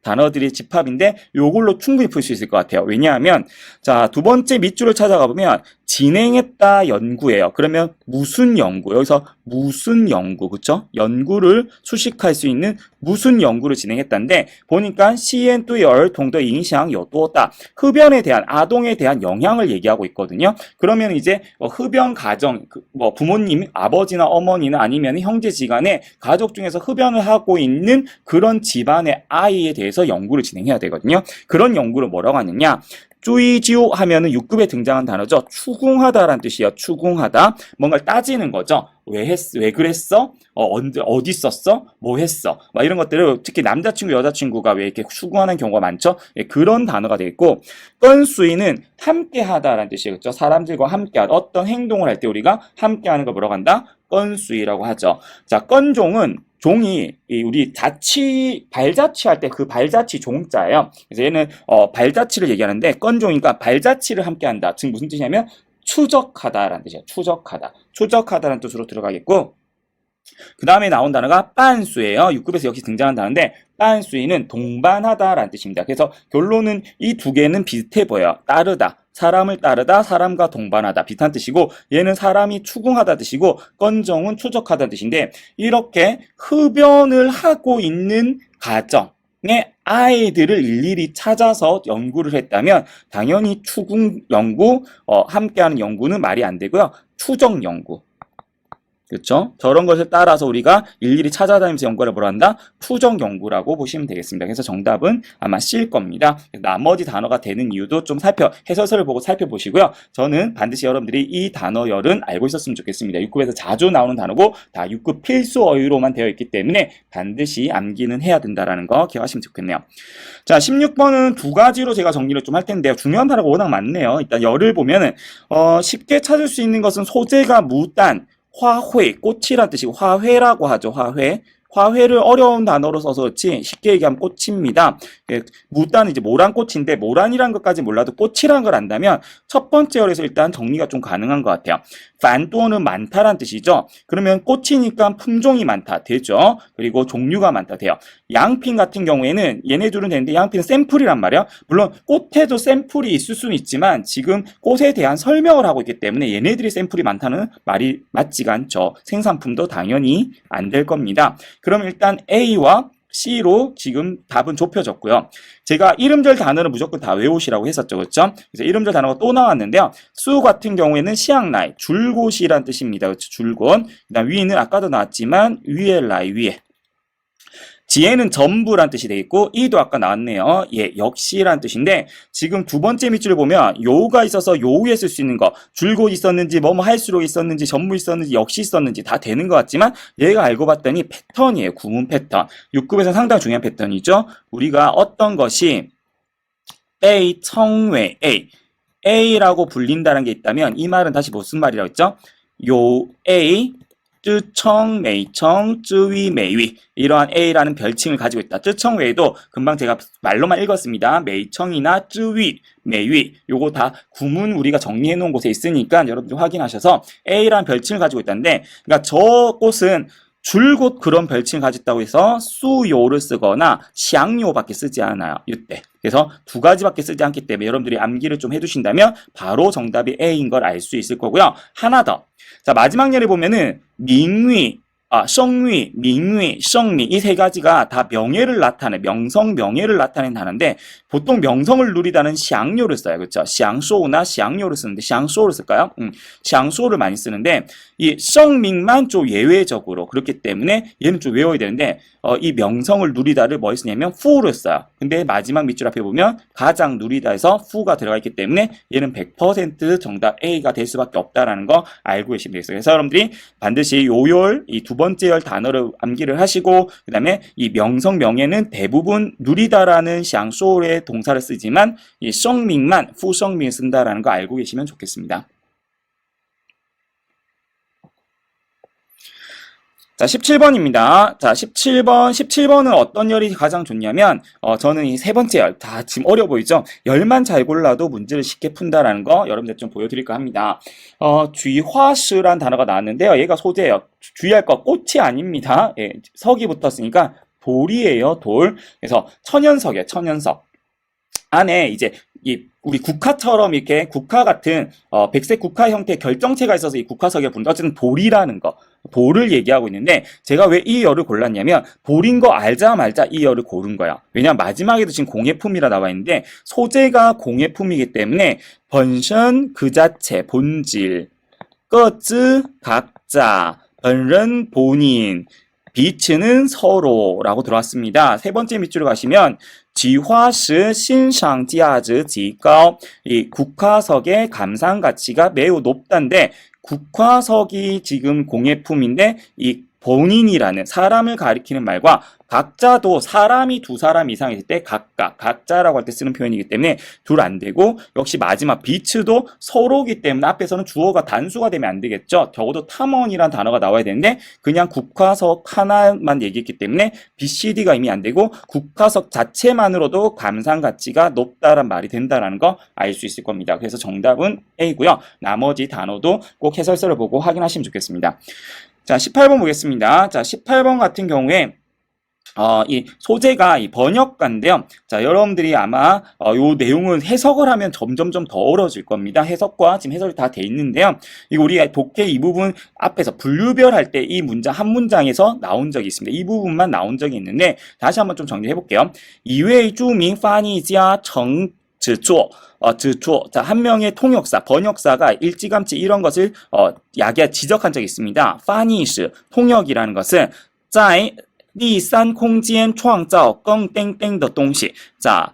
단어들의 집합인데 요걸로 충분히 풀 수 있을 것 같아요. 왜냐하면 자, 두 번째 밑줄을 찾아가 보면 진행했다 연구예요. 그러면 무슨 연구? 여기서 무슨 연구, 그쵸? 연구를 수식할 수 있는 무슨 연구를 진행했다인데 보니까 시엔对儿童的影响有多大 흡연에 대한 아동에 대한 영향을 얘기하고 있거든요. 그러면 이제 흡연 가정, 뭐 부모님, 아버지나 어머니나 아니면 형제지간에 가족 중에서 흡연을 하고 있는 그런 집안의 아이에 대해서 연구를 진행해야 되거든요. 그런 연구를 뭐라고 하느냐? 쭈이지오 하면은 6급에 등장한 단어죠. 추궁하다라는 뜻이에요. 추궁하다. 뭔가를 따지는 거죠. 왜 그랬어? 언제, 어디 썼어? 뭐 했어? 막 이런 것들을 특히 남자친구, 여자친구가 왜 이렇게 추궁하는 경우가 많죠? 예, 그런 단어가 되겠고, 건수이는 함께 하다라는 뜻이에요. 그렇죠? 사람들과 함께 하다. 어떤 행동을 할 때 우리가 함께 하는 걸 뭐라고 한다? 건수이라고 하죠. 자, 건종은 종이 우리 발자취할 때 그 발자취 종자예요. 그래서 얘는 발자취를 얘기하는데 건종이니까 발자취를 함께 한다. 즉 무슨 뜻이냐면 추적하다라는 뜻이에요. 추적하다라는 뜻으로 들어가겠고 그 다음에 나온 단어가 빤수예요. 6급에서 역시 등장한 단어인데 빤수이는 동반하다라는 뜻입니다. 그래서 결론은 이 두 개는 비슷해 보여요. 따르다. 사람을 따르다, 사람과 동반하다 비슷한 뜻이고 얘는 사람이 추궁하다 뜻이고 건정은 추적하다 뜻인데 이렇게 흡연을 하고 있는 가정의 아이들을 일일이 찾아서 연구를 했다면 당연히 추궁 연구, 함께하는 연구는 말이 안 되고요. 추적 연구. 그렇죠? 저런 것을 따라서 우리가 일일이 찾아다니면서 연구를 뭐라 한다? 추적 연구라고 보시면 되겠습니다. 그래서 정답은 아마 C일 겁니다. 나머지 단어가 되는 이유도 좀 해설서를 보고 살펴보시고요. 저는 반드시 여러분들이 이 단어열은 알고 있었으면 좋겠습니다. 6급에서 자주 나오는 단어고 다 6급 필수 어휘로만 되어 있기 때문에 반드시 암기는 해야 된다는 거 기억하시면 좋겠네요. 자, 16번은 두 가지로 제가 정리를 좀 할 텐데요. 중요한 단어가 워낙 많네요. 일단 열을 보면은 쉽게 찾을 수 있는 것은 소재가 무단, 화훼, 꽃이란 뜻이고 화훼라고 하죠. 화훼를 어려운 단어로 써서 그렇지 쉽게 얘기하면 꽃입니다. 무단은 이제 모란꽃인데 모란이란 것까지 몰라도 꽃이란 걸 안다면 첫 번째 열에서 일단 정리가 좀 가능한 것 같아요. 반또는 많다란 뜻이죠. 그러면 꽃이니까 품종이 많다 되죠. 그리고 종류가 많다 돼요. 양핀 같은 경우에는 얘네 둘은 되는데 양핀은 샘플이란 말이야. 물론 꽃에도 샘플이 있을 수는 있지만 지금 꽃에 대한 설명을 하고 있기 때문에 얘네들이 샘플이 많다는 말이 맞지가 않죠. 생산품도 당연히 안 될 겁니다. 그럼 일단 A와 C로 지금 답은 좁혀졌고요. 제가 이름절 단어는 무조건 다 외우시라고 했었죠. 그렇죠? 그래서 이름절 단어가 또 나왔는데요. 수 같은 경우에는 시앙라이, 줄곳이란 뜻입니다. 그렇죠? 줄곳. 그다음 위는 아까도 나왔지만 위에 라이, 위에. 지혜는 전부란 뜻이 되겠고 이도 아까 나왔네요. 예, 역시란 뜻인데 지금 두 번째 밑줄을 보면 요가 있어서 요 위에 쓸 수 있는 거 줄곧 있었는지 뭐뭐 할수록 있었는지 전부 있었는지 역시 있었는지 다 되는 것 같지만 얘가 알고 봤더니 패턴이에요. 구문 패턴. 6급에서 상당히 중요한 패턴이죠. 우리가 어떤 것이 A, 청외, A라고 불린다는 게 있다면 이 말은 다시 무슨 말이라고 했죠? 요 A 쯔청, 메이청, 쯔위, 메이위 이러한 A라는 별칭을 가지고 있다. 쯔청 외에도 금방 제가 말로만 읽었습니다. 메이청이나 쯔위, 메이위 요거 다 구문 우리가 정리해 놓은 곳에 있으니까 여러분들 확인하셔서 A라는 별칭을 가지고 있다는데 그러니까 저 꽃은 줄곧 그런 별칭을 가졌다고 해서 수요를 쓰거나 샹요밖에 쓰지 않아요. 이때. 그래서 두 가지밖에 쓰지 않기 때문에 여러분들이 암기를 좀 해두신다면 바로 정답이 A인 걸 알 수 있을 거고요. 하나 더. 자, 마지막 예를 보면은 명위, 성위, 명위, 성미 이 세 가지가 다 명예를 나타내 명성, 명예를 나타낸 단어인데 보통 명성을 누리다는 샹요를 써요. 그렇죠? 샹소나 샹요를 쓰는데 샹소를 쓸까요? 샹소를 많이 쓰는데 이 성민만 좀 예외적으로 그렇기 때문에 얘는 좀 외워야 되는데 이 명성을 누리다를 뭐 쓰냐면 후를 써요. 근데 마지막 밑줄 앞에 보면 가장 누리다에서 후가 들어가 있기 때문에 얘는 100% 정답 A가 될 수밖에 없다라는 거 알고 계시면 되겠어요. 그래서 여러분들이 반드시 요열 이 두 번째 열 단어를 암기를 하시고 그 다음에 이 명성 명예는 대부분 누리다라는 샹소의 동사를 쓰지만 이 성민만 후성민 쓴다라는 거 알고 계시면 좋겠습니다. 자, 17번입니다. 자, 17번은 어떤 열이 가장 좋냐면, 저는 이 세 번째 열, 다 지금 어려 보이죠? 열만 잘 골라도 문제를 쉽게 푼다라는 거 여러분들 좀 보여드릴까 합니다. 쥐화시란 단어가 나왔는데요. 얘가 소재예요. 주의할 거 꽃이 아닙니다. 예, 석이 붙었으니까 돌이에요, 돌. 그래서 천연석이에요, 천연석. 안에 이제 우리 국화처럼 이렇게 국화 같은 백색 국화 형태의 결정체가 있어서 이 국화석에 부른다. 어쨌든 돌이라는 거, 돌을 얘기하고 있는데 제가 왜 이 열을 골랐냐면 돌인 거 알자 말자 이 열을 고른 거야. 왜냐면 마지막에도 지금 공예품이라 나와 있는데 소재가 공예품이기 때문에 번션 그 자체 본질, 各自 각자, 本人 본인, 빛은 서로라고 들어왔습니다. 세 번째 밑줄을 가시면 지화시欣赏价值极高. 이 국화석의 감상 가치가 매우 높다인데 국화석이 지금 공예품인데 이 본인이라는 사람을 가리키는 말과 각자도 사람이 두 사람 이상 있을 때 각각, 각자라고 할 때 쓰는 표현이기 때문에 둘 안 되고 역시 마지막 비츠도 서로기 때문에 앞에서는 주어가 단수가 되면 안 되겠죠. 적어도 탐원이란 단어가 나와야 되는데 그냥 국화석 하나만 얘기했기 때문에 BCD가 이미 안 되고 국화석 자체만으로도 감상 가치가 높다란 말이 된다는 거 알 수 있을 겁니다. 그래서 정답은 A고요. 나머지 단어도 꼭 해설서를 보고 확인하시면 좋겠습니다. 자, 18번 보겠습니다. 자, 18번 같은 경우에 이 소재가 이 번역가인데요. 자, 여러분들이 아마 요 내용은 해석을 하면 점점점 더 어려워질 겁니다. 해석과 지금 해설이 다 돼 있는데요. 이거 우리 독해 이 부분 앞에서 분류별할 때 이 문장 한 문장에서 나온 적이 있습니다. 이 부분만 나온 적이 있는데 다시 한번 좀 정리해 볼게요. 이외의 주민翻译家 정지조 자, 한 명의 통역사, 번역사가 일찌감치 이런 것을 지적한 적이 있습니다. 翻译是 통역이라는 것은 在第三空间创造更땡땡的东西. 자,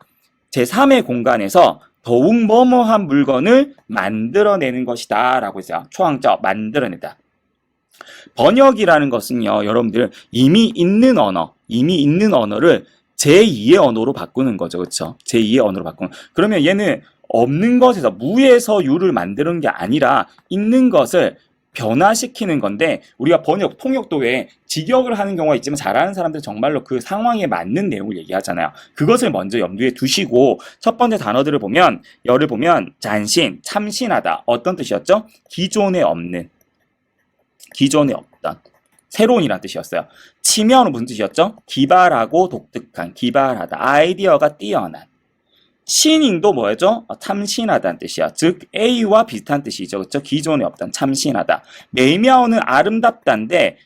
제3의 공간에서 더욱 뭐뭐한 물건을 만들어내는 것이다 라고 해서 创造, 만들어내다. 번역이라는 것은요, 여러분들 이미 있는 언어를 제2의 언어로 바꾸는 거죠. 그렇죠? 제2의 언어로 바꾸는. 그러면 얘는 없는 것에서 무에서 유를 만드는 게 아니라 있는 것을 변화시키는 건데 우리가 번역, 통역도 왜 직역을 하는 경우가 있지만 잘하는 사람들은 정말로 그 상황에 맞는 내용을 얘기하잖아요. 그것을 먼저 염두에 두시고 첫 번째 단어들을 보면 열을 보면 잔신, 참신하다. 어떤 뜻이었죠? 기존에 없는, 기존에 없던, 새로운이라는 뜻이었어요. 치명은 무슨 뜻이었죠? 기발하고 독특한, 기발하다. 아이디어가 뛰어난. 신인도 뭐였죠? 참신하다는 뜻이야. 즉 A와 비슷한 뜻이죠. 그렇죠? 기존에 없던 참신하다. 매미아오는 아름답다인데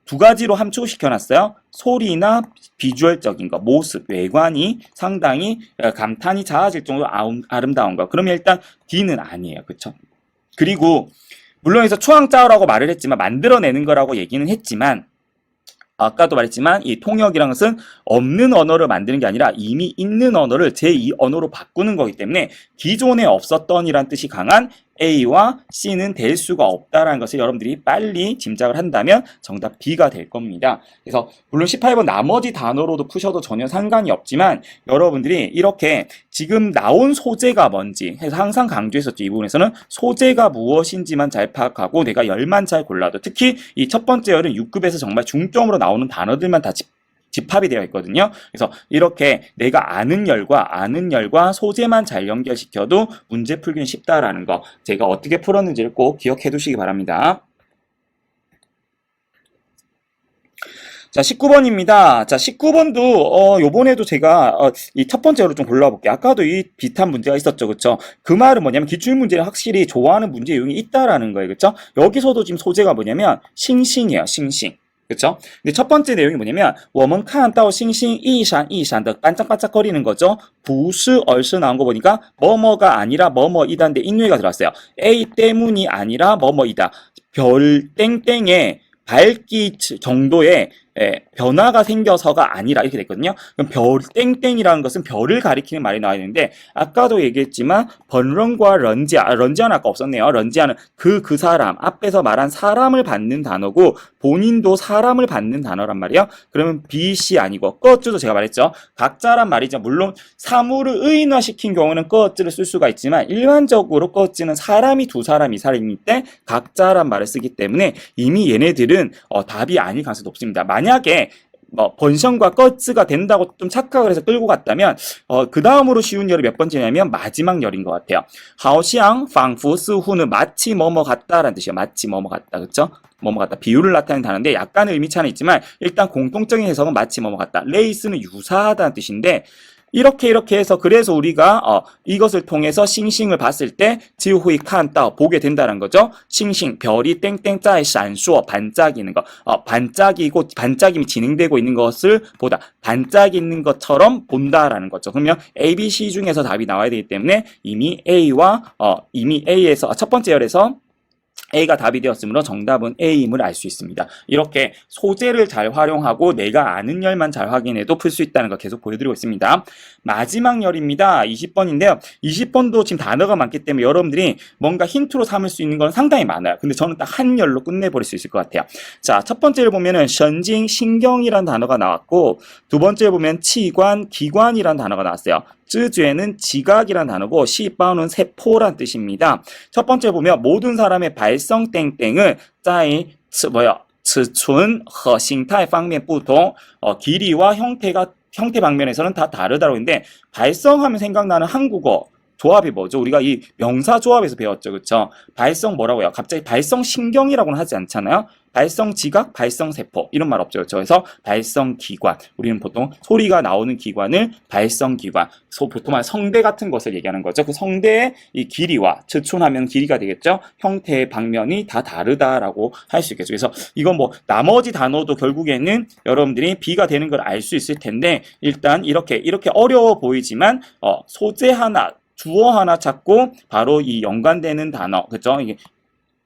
두 가지로 함축시켜놨어요. 소리나 비주얼적인 거, 모습, 외관이 상당히 감탄이 자아질 정도로 아름다운 거. 그러면 일단 D는 아니에요. 그렇죠? 그리고 물론 여기서 추앙짜오라고 말을 했지만 만들어내는 거라고 얘기는 했지만 아까도 말했지만 이 통역이라는 것은 없는 언어를 만드는 게 아니라 이미 있는 언어를 제2 언어로 바꾸는 거기 때문에 기존에 없었던이란 뜻이 강한 A와 C는 될 수가 없다라는 것을 여러분들이 빨리 짐작을 한다면 정답 B가 될 겁니다. 그래서 물론 18번 나머지 단어로도 푸셔도 전혀 상관이 없지만 여러분들이 이렇게 지금 나온 소재가 뭔지 해서 항상 강조했었죠. 이 부분에서는 소재가 무엇인지만 잘 파악하고 내가 열만 잘 골라도 특히 이 첫 번째 열은 6급에서 정말 중점으로 나오는 단어들만 다 집합이 되어 있거든요. 그래서 이렇게 내가 아는 열과 소재만 잘 연결시켜도 문제 풀기는 쉽다라는 거 제가 어떻게 풀었는지를 꼭 기억해 두시기 바랍니다. 자, 19번입니다. 자, 19번도, 요번에도 제가, 이 첫 번째로 좀 골라볼게요. 아까도 이 비슷한 문제가 있었죠. 그쵸? 그 말은 뭐냐면, 기출문제를 확실히 좋아하는 문제 유형이 있다라는 거예요. 그쵸? 여기서도 지금 소재가 뭐냐면, 싱싱이에요. 싱싱. 그쵸? 근데 첫 번째 내용이 뭐냐면, 我们看到星星一闪一闪的 반짝반짝거리는 거죠. 不是而是 나온 거 보니까, 뭐뭐가 아니라 뭐뭐이다인데 인유가 들어왔어요. A 때문이 아니라 뭐뭐이다. 별 땡땡의 밝기 정도의 변화가 생겨서가 아니라 이렇게 됐거든요. 그럼 별 땡땡이라는 것은 별을 가리키는 말이 나와야 되는데 아까도 얘기했지만 번런과 런지아는 아까 없었네요. 런지아는 그 사람 앞에서 말한 사람을 받는 단어고 본인도 사람을 받는 단어란 말이에요. 그러면 비시 아니고 꺼즈도 제가 말했죠. 각자란 말이죠. 물론 사물을 의인화시킨 경우는 꺼즈를 쓸 수가 있지만 일반적으로 꺼즈는 사람이 두 사람 이상일 때 각자란 말을 쓰기 때문에 이미 얘네들은 답이 아닐 가능성이 높습니다. 만약에 번션과 꺼즈가 된다고 좀 착각을 해서 끌고 갔다면 그 다음으로 쉬운 열이 몇 번째냐면 마지막 열인 것 같아요. 하오시앙 방푸 스후는 마치 뭐뭐 같다라는 뜻이에요. 마치 뭐뭐 같다, 그렇죠? 뭐뭐 같다, 비율을 나타내는 단어인데 약간의 의미 차는 있지만 일단 공통적인 해석은 마치 뭐뭐 같다. 레이스는 유사하다는 뜻인데 이렇게 해서 그래서 우리가 이것을 통해서 싱싱을 봤을 때 지후이 칸따 보게 된다는 거죠. 싱싱 별이 땡땡짜에 闪烁 반짝이는 거, 반짝이고 반짝임이 진행되고 있는 것을 보다, 반짝이는 것처럼 본다라는 거죠. 그러면 A, B, C 중에서 답이 나와야 되기 때문에 이미 A에서 첫 번째 열에서 A가 답이 되었으므로 정답은 A임을 알 수 있습니다. 이렇게 소재를 잘 활용하고 내가 아는 열만 잘 확인해도 풀 수 있다는 거 계속 보여드리고 있습니다. 마지막 열입니다. 20번인데요. 20번도 지금 단어가 많기 때문에 여러분들이 뭔가 힌트로 삼을 수 있는 건 상당히 많아요. 근데 저는 딱 한 열로 끝내버릴 수 있을 것 같아요. 자, 첫 번째를 보면은 신징, 신경이라는 단어가 나왔고 두 번째를 보면 치관, 기관이라는 단어가 나왔어요. 쯔죄는 지각이란 단어고 시바오는 세포란 뜻입니다. 첫 번째 보면 모든 사람의 발성 땡땡은 짜이 츠춘 허 싱타이 방면 부통 길이와 형태 방면에서는 다 다르다고 했는데 발성하면 생각나는 한국어 조합이 뭐죠? 우리가 이 명사 조합에서 배웠죠. 그렇죠? 발성 뭐라고요? 갑자기 발성 신경이라고는 하지 않잖아요. 발성 지각, 발성 세포 이런 말 없죠. 그렇죠? 그래서 발성 기관, 우리는 보통 소리가 나오는 기관을 발성 기관, 보통 성대 같은 것을 얘기하는 거죠. 그 성대의 이 길이와 츠춘하면 길이가 되겠죠. 형태의 방면이 다 다르다라고 할 수 있겠죠. 그래서 이건 뭐 나머지 단어도 결국에는 여러분들이 B가 되는 걸 알 수 있을 텐데 일단 이렇게 어려워 보이지만 소재 하나 주어 하나 찾고 바로 이 연관되는 단어, 그죠? 이게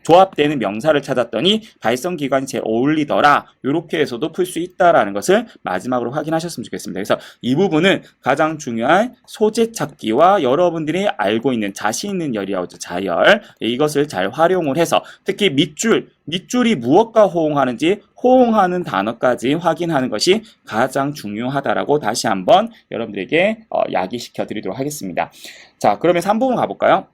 조합되는 명사를 찾았더니 발성기관이 제일 어울리더라. 이렇게 해서도 풀 수 있다라는 것을 마지막으로 확인하셨으면 좋겠습니다. 그래서 이 부분은 가장 중요한 소재 찾기와 여러분들이 알고 있는 자신 있는 열이라고 하죠. 자열. 이것을 잘 활용을 해서 특히 밑줄이 무엇과 호응하는지 호응하는 단어까지 확인하는 것이 가장 중요하다라고 다시 한번 여러분들에게 야기시켜 드리도록 하겠습니다. 자, 그러면 3부분 가볼까요?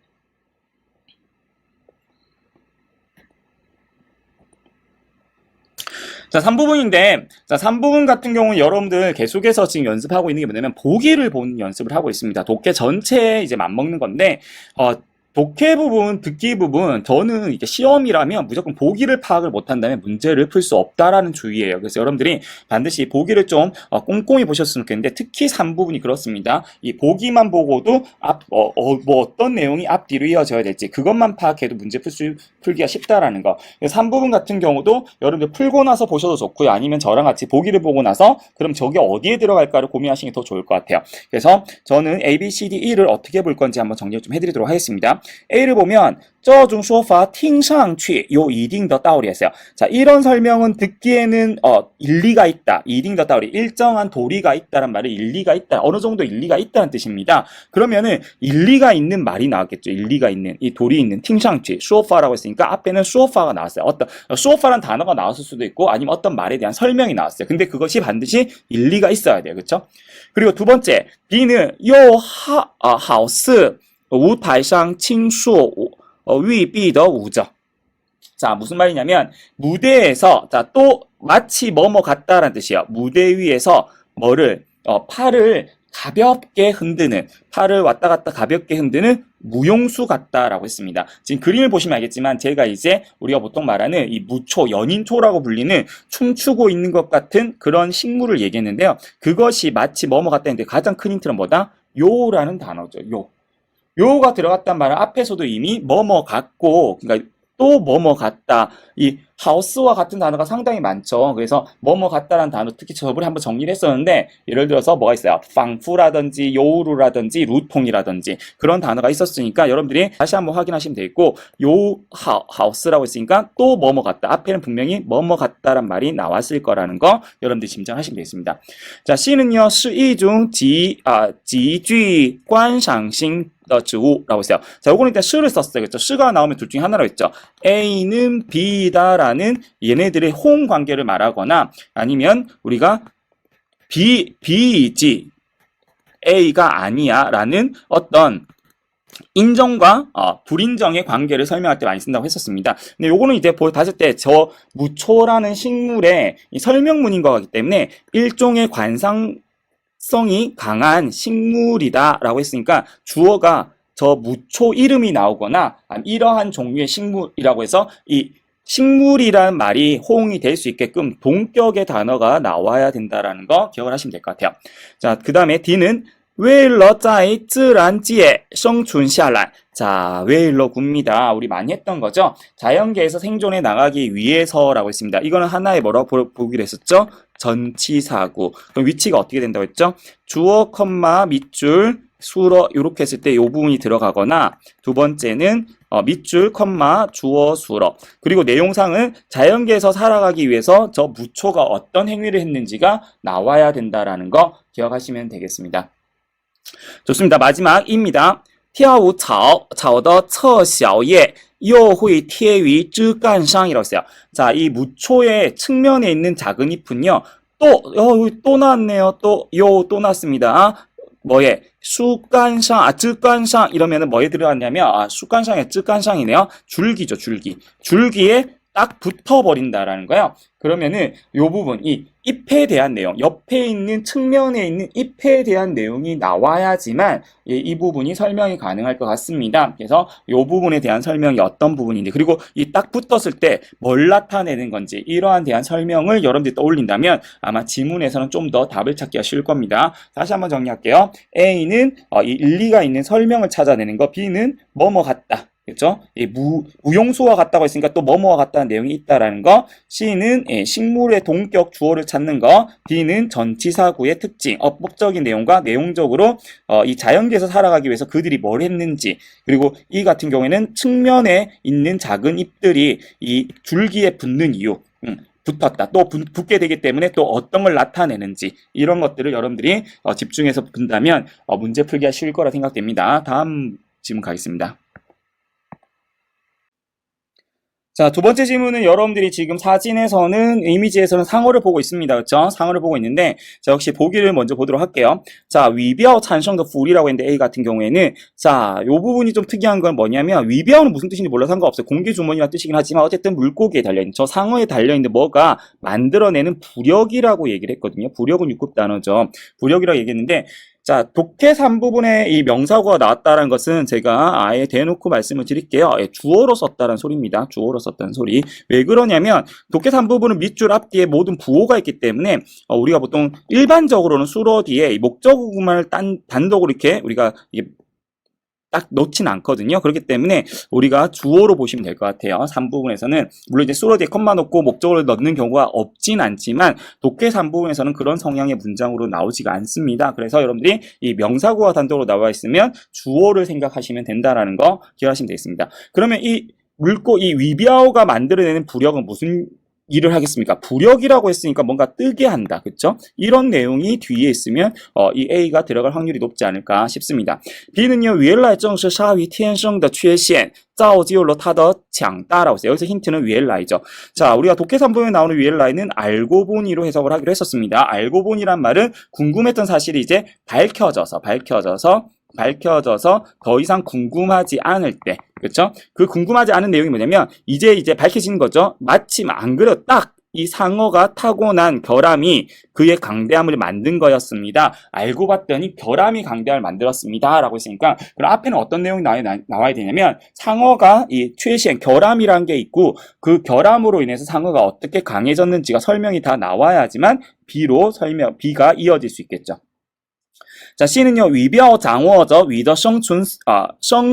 자, 3부분인데, 자, 3부분 같은 경우는 여러분들 계속해서 지금 연습하고 있는 게 뭐냐면, 보기를 보는 연습을 하고 있습니다. 독해 전체에 이제 맞먹는 건데, 독해 부분, 듣기 부분, 저는 이게 시험이라면 무조건 보기를 파악을 못한다면 문제를 풀 수 없다라는 주의예요. 그래서 여러분들이 반드시 보기를 좀 꼼꼼히 보셨으면 좋겠는데, 특히 3부분이 그렇습니다. 이 보기만 보고도 뭐 어떤 내용이 앞뒤로 이어져야 될지, 그것만 파악해도 문제 풀기가 쉽다라는 거. 3부분 같은 경우도 여러분들 풀고 나서 보셔도 좋고요. 아니면 저랑 같이 보기를 보고 나서, 그럼 저게 어디에 들어갈까를 고민하시는 게 더 좋을 것 같아요. 그래서 저는 A, B, C, D, E를 어떻게 볼 건지 한번 정리를 좀 해드리도록 하겠습니다. A를 보면 这种说法听上去有一定的道理했어요. 자, 이런 설명은 듣기에는 일리가 있다. 一定的道理. 일정한 도리가 있다란 말은 일리가 있다. 어느 정도 일리가 있다는 뜻입니다. 그러면은 일리가 있는 말이 나왔겠죠. 일리가 있는, 이 도리 있는 听上去 说法라고 했으니까 앞에는 说法가 나왔어요. 어떤 说法란 단어가 나왔을 수도 있고 아니면 어떤 말에 대한 설명이 나왔어요. 근데 그것이 반드시 일리가 있어야 돼요. 그렇죠? 그리고 두 번째, B는 好似舞台上倾诉玉璧的舞者. 자, 무슨 말이냐면 무대에서, 자, 또 마치 뭐뭐 같다라는 뜻이에요. 무대 위에서 뭐를 팔을 가볍게 흔드는, 팔을 왔다 갔다 가볍게 흔드는 무용수 같다라고 했습니다. 지금 그림을 보시면 알겠지만 제가 이제 우리가 보통 말하는 이 무초, 연인초라고 불리는 춤추고 있는 것 같은 그런 식물을 얘기했는데요. 그것이 마치 뭐뭐 같다 했는데 가장 큰 힌트는 뭐다? 요라는 단어죠. 요가 들어갔단 말은 앞에서도 이미 뭐뭐 같고, 그러니까 또 뭐뭐 같다. 이 하우스와 같은 단어가 상당히 많죠. 그래서 뭐뭐 같다라는 단어 특히 저번에 한번 정리를 했었는데 예를 들어서 뭐가 있어요? 방푸라든지 요우루라든지 루통이라든지 그런 단어가 있었으니까 여러분들이 다시 한번 확인하시면 되겠고 요 하우스라고 했으니까 또 뭐뭐 같다. 앞에는 분명히 뭐뭐 같다란 말이 나왔을 거라는 거 여러분들이 짐작하시면 되겠습니다. 자, C는요, 是一种极具观赏性的植物라고 했어요. 자, 요거는 일단 시를 썼어요. 그렇죠? 시가 나오면 둘 중에 하나로 했죠. A는 B다라는 얘네들의 호응 관계를 말하거나 아니면 우리가 B이지 A가 아니야 라는 어떤 인정과 불인정의 관계를 설명할 때 많이 쓴다고 했었습니다. 근데 요거는 이제 봤을 때 저 무초라는 식물의 설명문인 것 같기 때문에 일종의 관상성이 강한 식물이다라고 했으니까 주어가 저 무초 이름이 나오거나 이러한 종류의 식물이라고 해서 이 식물이라는 말이 호응이 될 수 있게끔 동격의 단어가 나와야 된다라는 거 기억을 하시면 될 것 같아요. 자, 그 다음에 D는 为了在自然界生存下来. 자, 为了굽니다. 우리 많이 했던 거죠. 자연계에서 생존해 나가기 위해서라고 했습니다. 이거는 하나의 뭐라고 보기로 했었죠? 전치사구. 그럼 위치가 어떻게 된다고 했죠? 주어, 밑줄, 수어 이렇게 했을 때 이 부분이 들어가거나 두 번째는 밑줄, 주어, 수어. 그리고 내용상은 자연계에서 살아가기 위해서 저 무초가 어떤 행위를 했는지가 나와야 된다라는 거 기억하시면 되겠습니다. 좋습니다. 마지막입니다. 跳舞草的侧小叶又会贴于枝干上이라고 했어요. 자, 이 무초의 측면에 있는 작은 잎은요. 또 나왔네요. 또 나왔습니다. 뭐에? 수간상, 쯔간상 이러면은 뭐에 들어갔냐면 수간상에 쯔간상이네요. 줄기죠, 줄기. 줄기에 딱 붙어버린다라는 거예요. 그러면은 요 부분, 이 잎에 대한 내용, 옆에 있는 측면에 있는 잎에 대한 내용이 나와야지만 이 부분이 설명이 가능할 것 같습니다. 그래서 요 부분에 대한 설명이 어떤 부분인지, 그리고 이 딱 붙었을 때 뭘 나타내는 건지 이러한 대한 설명을 여러분들이 떠올린다면 아마 지문에서는 좀 더 답을 찾기가 쉬울 겁니다. 다시 한번 정리할게요. A는 이 일리가 있는 설명을 찾아내는 거, B는 뭐뭐 같다. 그렇죠? 무용수와 같다고 했으니까 또 뭐뭐와 같다는 내용이 있다라는 거. C는 식물의 동격 주어를 찾는 거. D는 전치사구의 특징, 어법적인 내용과 내용적으로 이 자연계에서 살아가기 위해서 그들이 뭘 했는지. 그리고 이 같은 경우에는 측면에 있는 작은 잎들이 이 줄기에 붙는 이유. 붙었다. 또 붙게 되기 때문에 또 어떤 걸 나타내는지 이런 것들을 여러분들이 집중해서 본다면 문제 풀기가 쉬울 거라 생각됩니다. 다음 질문 가겠습니다. 자, 두 번째 질문은 여러분들이 지금 사진에서는, 이미지에서는 상어를 보고 있습니다. 그렇죠? 상어를 보고 있는데, 자, 역시 보기를 먼저 보도록 할게요. 자, 위비ao 찬성의 풀이라고 했는데, A 같은 경우에는, 자, 요 부분이 좀 특이한 건 뭐냐면, 위비아오는 무슨 뜻인지 몰라 상관없어요. 공기주머니라는 뜻이긴 하지만, 어쨌든 물고기에 달려있는, 저 상어에 달려있는데 뭐가 만들어내는 부력이라고 얘기를 했거든요. 부력은 6급 단어죠. 부력이라고 얘기했는데, 자, 독해 3부분에 이 명사구가 나왔다는 것은 제가 아예 대놓고 말씀을 드릴게요. 주어로 썼다는 소리입니다. 주어로 썼다는 소리. 왜 그러냐면 독해 3부분은 밑줄 앞뒤에 모든 부호가 있기 때문에 우리가 보통 일반적으로는 수로 뒤에 목적어구만을 단독으로 이렇게 우리가 딱 놓진 않거든요. 그렇기 때문에 우리가 주어로 보시면 될 것 같아요. 3부분에서는 물론 이제 수로 뒤에 컴마 놓고 목적어를 넣는 경우가 없진 않지만 독해 3부분에서는 그런 성향의 문장으로 나오지가 않습니다. 그래서 여러분들이 이 명사구가 단독으로 나와 있으면 주어를 생각하시면 된다라는 거 기억하시면 되겠습니다. 그러면 이 위비아오가 만들어내는 부력은 무슨 일을 하겠습니까? 부력이라고 했으니까 뭔가 뜨게 한다. 그렇죠? 이런 내용이 뒤에 있으면 이 A가 들어갈 확률이 높지 않을까 싶습니다. B는요. 原来正是鲨鱼天生的缺陷造就了它的强大라고 했어요. 여기서 힌트는 原来죠. 자, 우리가 독해 3부에 나오는 原来는 알고 보니로 해석을 하기로 했었습니다. 알고 보니란 말은 궁금했던 사실이 이제 밝혀져서 더 이상 궁금하지 않을 때, 그렇죠? 그 궁금하지 않은 내용이 뭐냐면 이제 밝혀지는 거죠. 마침 안 그래도 딱 이 상어가 타고난 결함이 그의 강대함을 만든 거였습니다. 알고 봤더니 결함이 강대함을 만들었습니다. 라고 했으니까 그럼 앞에는 어떤 내용이 나와야 되냐면 상어가 이 최신 결함이란 게 있고 그 결함으로 인해서 상어가 어떻게 강해졌는지가 설명이 다 나와야지만 B가 이어질 수 있겠죠. 자, C는요, 위비ao 掌握着 위더生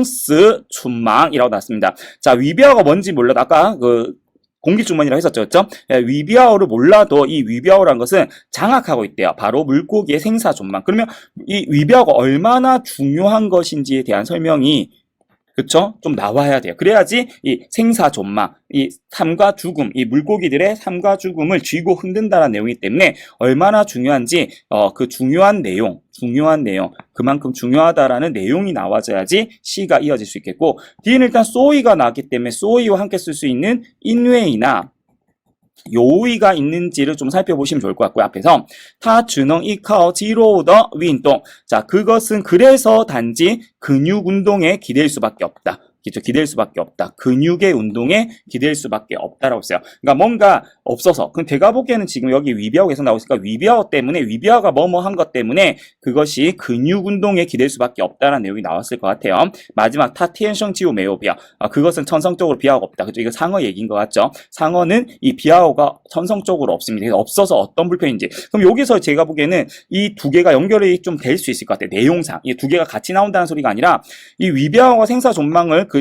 死存亡이라고 나왔습니다. 자, 위비아오가 뭔지 몰라도 아까 그 공기주머니라고 했었죠, 그렇죠? 위비아오를 몰라도 이 위비아오라는 것은 장악하고 있대요. 바로 물고기의 생사존망. 그러면 이 위비아오가 얼마나 중요한 것인지에 대한 설명이 그쵸? 좀 나와야 돼요. 그래야지 이 생사존망, 이 삶과 죽음, 이 물고기들의 삶과 죽음을 쥐고 흔든다는 내용이기 때문에 얼마나 중요한지 그 중요한 내용, 그만큼 중요하다라는 내용이 나와줘야지 시가 이어질 수 있겠고, 뒤에는 일단 소이가 나왔기 때문에 소이와 함께 쓸 수 있는 인웨이나 요의가 있는지를 좀 살펴보시면 좋을 것 같고요. 앞에서 타 주능 이카오 지로우더 운동. 자, 그것은 그래서 단지 근육 운동에 기댈 수밖에 없다. 그렇죠? 기댈 수밖에 없다. 근육의 운동에 기댈 수밖에 없다라고 했어요. 그러니까 뭔가 없어서. 그럼 제가 보기에는 지금 여기 위비아오 계속 나오고 있으니까 위비아오 때문에, 위비아오가 뭐뭐 한 것 때문에 그것이 근육 운동에 기댈 수밖에 없다라는 내용이 나왔을 것 같아요. 마지막 타티엔성 지우 메오비아. 그것은 천성적으로 비하오가 없다. 그죠? 이거 상어 얘기인 것 같죠? 상어는 이 비하오가 천성적으로 없습니다. 그래서 없어서 어떤 불편인지. 그럼 여기서 제가 보기에는 이 두 개가 연결이 좀 될 수 있을 것 같아요. 내용상. 이 두 개가 같이 나온다는 소리가 아니라 이 위비아오가 생사존망을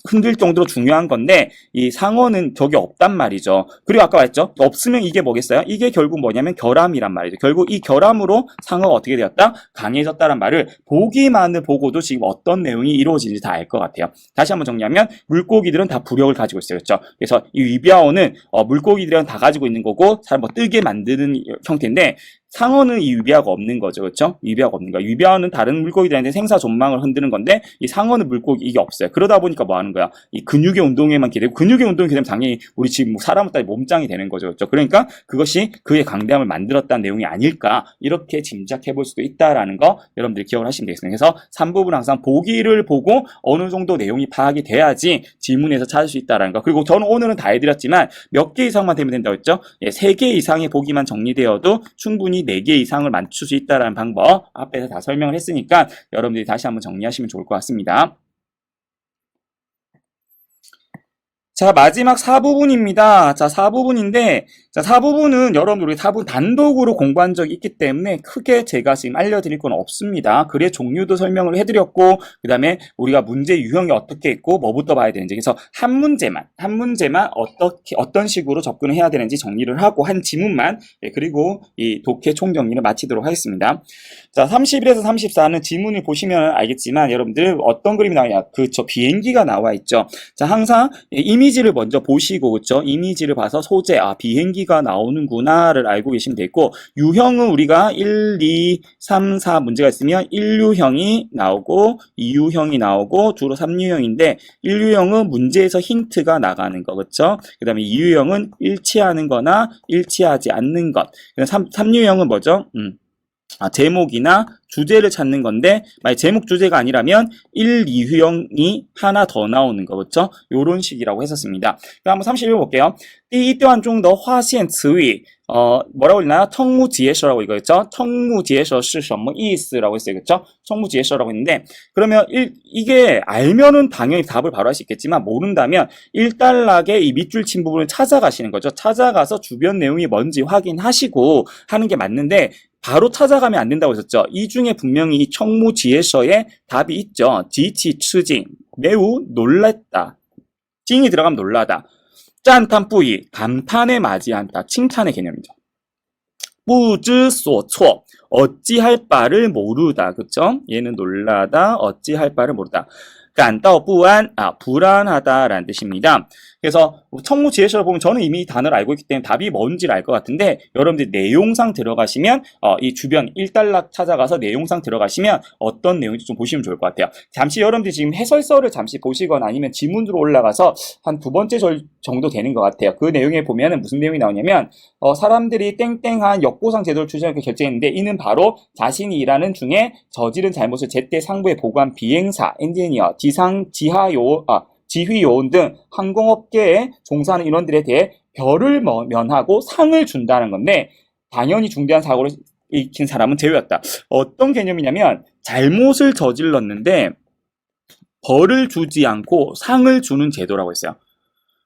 흔들 정도로 중요한 건데 이 상어는 저게 없단 말이죠. 그리고 아까 말했죠. 없으면 이게 뭐겠어요? 이게 결국 뭐냐면 결함이란 말이죠. 결국 이 결함으로 상어가 어떻게 되었다? 강해졌다란 말을 보기만을 보고도 지금 어떤 내용이 이루어지는지 다 알 것 같아요. 다시 한번 정리하면 물고기들은 다 부력을 가지고 있어요. 그렇죠? 그래서 이 위비아오는 물고기들은 다 가지고 있는 거고 사람 뭐 뜨게 만드는 형태인데 상어는 이 위비아가 없는 거죠. 그렇죠? 위비아가 없는 거야. 위비아는 다른 물고기들한테 생사존망을 흔드는 건데 이 상어는 물고기 이게 없어요. 그러다 보니까 뭐 하는 거야? 이 근육의 운동에만 기대고 근육의 운동이 기대면 당연히 우리 지금 사람을 따위 몸짱이 되는 거죠. 그렇죠? 그러니까 그것이 그의 강대함을 만들었다는 내용이 아닐까 이렇게 짐작해 볼 수도 있다라는 거 여러분들이 기억을 하시면 되겠습니다. 그래서 3부분은 항상 보기를 보고 어느 정도 내용이 파악이 돼야지 지문에서 찾을 수 있다라는 거. 그리고 저는 오늘은 다 해드렸지만 몇 개 이상만 되면 된다고 했죠? 3개 이상의 보기만 정리되어도 충분히 4개 이상을 맞출 수 있다는 방법 앞에서 다 설명을 했으니까 여러분들이 다시 한번 정리하시면 좋을 것 같습니다. 자, 마지막 4부분입니다. 자, 4부분인데, 자, 4부분은 여러분들 우리 4부분 단독으로 공부한 적이 있기 때문에 크게 제가 지금 알려드릴 건 없습니다. 글의 종류도 설명을 해드렸고, 그 다음에 우리가 문제 유형이 어떻게 있고, 뭐부터 봐야 되는지. 그래서 한 문제만 어떤 식으로 접근을 해야 되는지 정리를 하고, 한 지문만, 그리고 이 독해 총정리를 마치도록 하겠습니다. 자, 31에서 34는 지문을 보시면 알겠지만, 여러분들 어떤 그림이 나오냐. 그쵸, 비행기가 나와 있죠. 자, 항상 이미지를 먼저 보시고, 그쵸? 이미지를 봐서 소재, 비행기가 나오는구나를 알고 계시면 되고, 유형은 우리가 1, 2, 3, 4 문제가 있으면 1유형이 나오고, 2유형이 나오고, 주로 3유형인데, 1유형은 문제에서 힌트가 나가는 거, 그쵸? 그 다음에 2유형은 일치하는 거나 일치하지 않는 것. 3유형은 뭐죠? 제목이나 주제를 찾는 건데 만약 제목 주제가 아니라면 1, 2유형이 하나 더 나오는 거 그렇죠? 요런 식이라고 했었습니다. 그럼 한번 31번 볼게요. 第一段中的划线词语 뭐라고 읽나요? 청무지에서라고 읽었죠? 청무지에서是什么意思라고 했어요. 그렇죠? 청무지에서라고 했는데 그러면 이게 알면은 당연히 답을 바로 할 수 있겠지만 모른다면 1단락의 이 밑줄 친 부분을 찾아가시는 거죠. 찾아가서 주변 내용이 뭔지 확인하시고 하는 게 맞는데 바로 찾아가면 안 된다고 했었죠. 이 중에 분명히 이 청무지에서의 답이 있죠. 지치, 추징, 매우 놀랐다. 찡이 들어가면 놀라다. 짠탄 뿌이, 감탄에 맞이한다. 칭찬의 개념이죠. 부즈소措, 어찌할 바를 모르다. 그쵸? 얘는 놀라다, 어찌할 바를 모르다. 깐다오 부안, 불안하다라는 뜻입니다. 그래서 청무지에서를 보면 저는 이미 단어를 알고 있기 때문에 답이 뭔지를 알 것 같은데 여러분들 내용상 들어가시면 이 주변 1단락 찾아가서 내용상 들어가시면 어떤 내용인지 좀 보시면 좋을 것 같아요. 잠시 여러분들 지금 해설서를 잠시 보시거나 아니면 지문으로 올라가서 한 2번째 정도 되는 것 같아요. 그 내용에 보면은 무슨 내용이 나오냐면 사람들이 땡땡한 역보상 제도를 추진하게 결정했는데 이는 바로 자신이 일하는 중에 저지른 잘못을 제때 상부에 보고한 비행사, 엔지니어, 지휘요원 등 항공업계에 종사하는 인원들에 대해 별을 면하고 상을 준다는 건데 당연히 중대한 사고를 일으킨 사람은 제외였다. 어떤 개념이냐면 잘못을 저질렀는데 벌을 주지 않고 상을 주는 제도라고 했어요.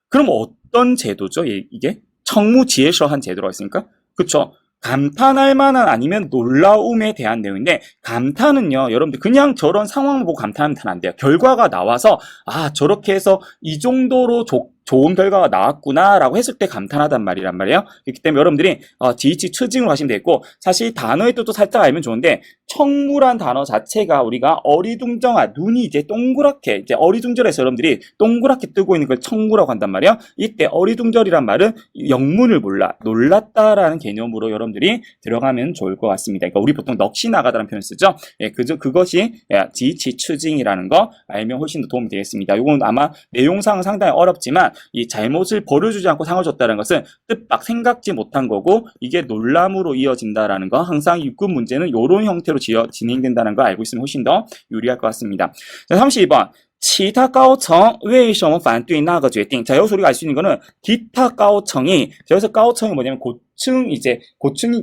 그럼 어떤 제도죠? 이게 청무지에서 한 제도라고 했으니까 그쵸? 감탄할 만한 아니면 놀라움에 대한 내용인데, 감탄은요, 여러분들 그냥 저런 상황을 보고 감탄하면 안 돼요. 결과가 나와서 아, 저렇게 해서 이 정도로 좋은 결과가 나왔구나라고 했을 때 감탄하단 말이란 말이에요. 그렇기 때문에 여러분들이 지이치 추징으로 하시면 되겠고, 사실 단어의 뜻도 살짝 알면 좋은데, 청무란 단어 자체가 우리가 어리둥정한, 눈이 이제 동그랗게, 이제 어리둥절해서 여러분들이 동그랗게 뜨고 있는 걸 청무라고 한단 말이에요. 이때 어리둥절이란 말은 영문을 몰라, 놀랐다라는 개념으로 여러분들이 들어가면 좋을 것 같습니다. 그러니까 우리 보통 넋이 나가다라는 표현을 쓰죠. 예, 그것이 지이치 추징이라는 거 알면 훨씬 더 도움이 되겠습니다. 이건 아마 내용상은 상당히 어렵지만, 이 잘못을 벌어주지 않고 상을 줬다는 것은 뜻밖 생각지 못한 거고, 이게 놀람으로 이어진다라는 거, 항상 육군 문제는 이런 형태로 진행된다는 거 알고 있으면 훨씬 더 유리할 것 같습니다. 자, 32번. 其他高层为什么反对那个决定? 자, 여기서 우리가 알 수 있는 거는 기타高层이, 여기서 高层이 뭐냐면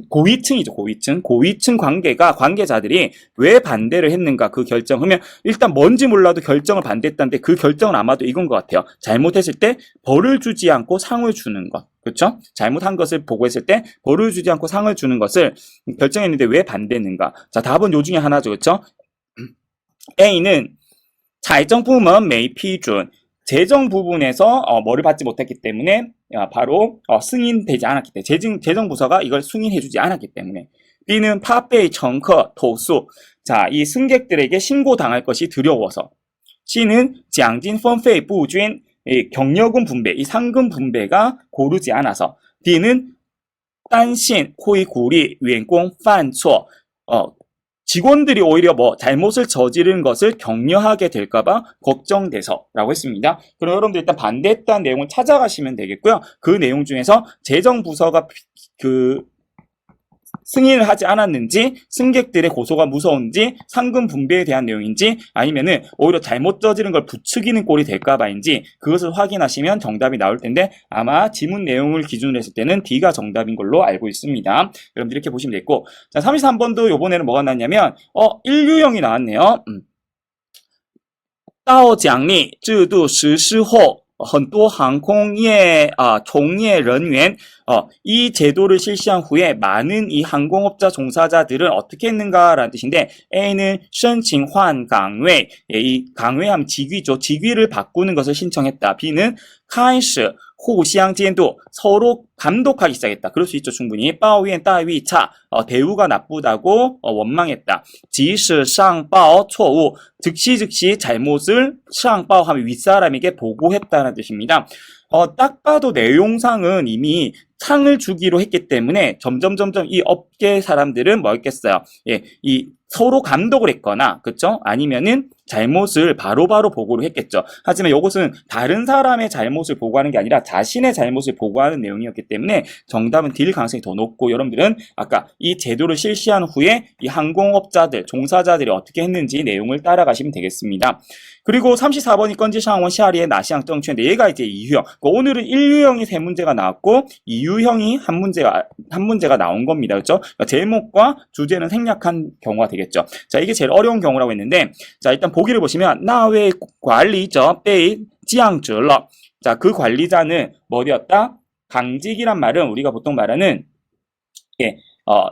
고위층이죠. 고위층 관계자들이 왜 반대를 했는가, 그 결정. 그러면 일단 뭔지 몰라도 결정을 반대했다는데, 그 결정은 아마도 이건 것 같아요. 잘못했을 때 벌을 주지 않고 상을 주는 것. 그렇죠? 잘못한 것을 보고했을 때 벌을 주지 않고 상을 주는 것을 결정했는데 왜 반대했는가? 자, 답은 요 중에 하나죠. 그렇죠? A는 财政部门没批准. 재정 부분에서 뭐를 받지 못했기 때문에 바로 승인되지 않았기 때문에, 재정부서가 이걸 승인해주지 않았기 때문에. B는 怕被乘客投诉. 자, 이 승객들에게 신고당할 것이 두려워서. C는 奖金分配不均. 이 경력금 분배, 이 상금 분배가 고르지 않아서. D는 担心会鼓励员工犯错. 직원들이 오히려 잘못을 저지른 것을 격려하게 될까봐 걱정돼서 라고 했습니다. 그럼 여러분들 일단 반대했다는 내용을 찾아가시면 되겠고요. 그 내용 중에서 재정부서가 승인을 하지 않았는지, 승객들의 고소가 무서운지, 상금 분배에 대한 내용인지, 아니면은 오히려 잘못 저지른 걸 부추기는 꼴이 될까봐인지, 그것을 확인하시면 정답이 나올 텐데, 아마 지문 내용을 기준으로 했을 때는 D가 정답인 걸로 알고 있습니다. 여러분들 이렇게 보시면 되겠고, 자, 33번도 요번에는 뭐가 나왔냐면 인류형이 나왔네요. 到奖励制度实施后很多航空业从业人员 이 제도를 실시한 후에 많은 이 항공업자 종사자들은 어떻게 했는가라는 뜻인데, A는 申请换岗位, 이岗位하면 직위죠. 직위를 바꾸는 것을 신청했다. B는 开始互相监督, 서로 감독하기 시작했다. 그럴 수 있죠, 충분히. 抱怨待遇差, 대우가 나쁘다고 원망했다. 及时上报错误, 즉시 잘못을 上报하면 윗사람에게 보고했다는 뜻입니다. 딱 봐도 내용상은 이미 상을 주기로 했기 때문에 점점 이 업계 사람들은 뭐 했겠어요? 예, 이 서로 감독을 했거나, 그쵸? 아니면은 잘못을 바로바로 보고를 했겠죠. 하지만 이것은 다른 사람의 잘못을 보고하는 게 아니라 자신의 잘못을 보고하는 내용이었기 때문에 정답은 D일 가능성이 더 높고, 여러분들은 아까 이 제도를 실시한 후에 이 항공업자들, 종사자들이 어떻게 했는지 내용을 따라가시면 되겠습니다. 그리고 34번이 건지상원 시아리의 나시앙 덩치인데, 얘가 이제 2유형. 오늘은 1유형이 3문제가 나왔고 2유형이 한 문제가 나온 겁니다. 그렇죠? 그러니까 제목과 주제는 생략한 경우가 되겠죠. 자, 이게 제일 어려운 경우라고 했는데, 자, 일단 보기를 보시면 나의 관리자被降职了. 자, 그 관리자는 뭐였다? 강직이란 말은 우리가 보통 말하는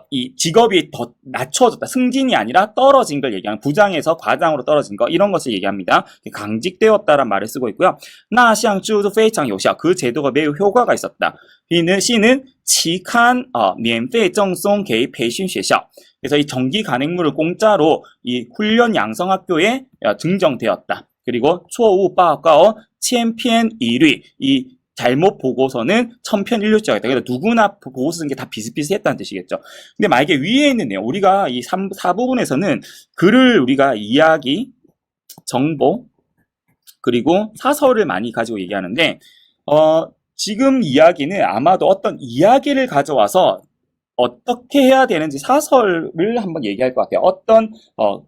이 직업이 더 낮춰졌다. 승진이 아니라 떨어진 걸 얘기하는, 부장에서 과장으로 떨어진 거, 이런 것을 얘기합니다. 강직되었다라는 말을 쓰고 있고요. 那项制度非常有效, 그 제도가 매우 효과가 있었다. C는 期刊免费赠送给培训学校. 그래서 이 정기 간행물을 공짜로 이 훈련 양성학교에 증정되었다. 그리고 错误报告千篇一律, 이 잘못 보고서는 천편일률적이다. 그래서 누구나 보고서 쓴 게 다 비슷비슷했다는 뜻이겠죠. 근데 만약에 위에 있는 내용, 우리가 이 4부분에서는 글을 우리가 이야기, 정보, 그리고 사설을 많이 가지고 얘기하는데, 지금 이야기는 아마도 어떤 이야기를 가져와서 어떻게 해야 되는지 사설을 한번 얘기할 것 같아요. 어떤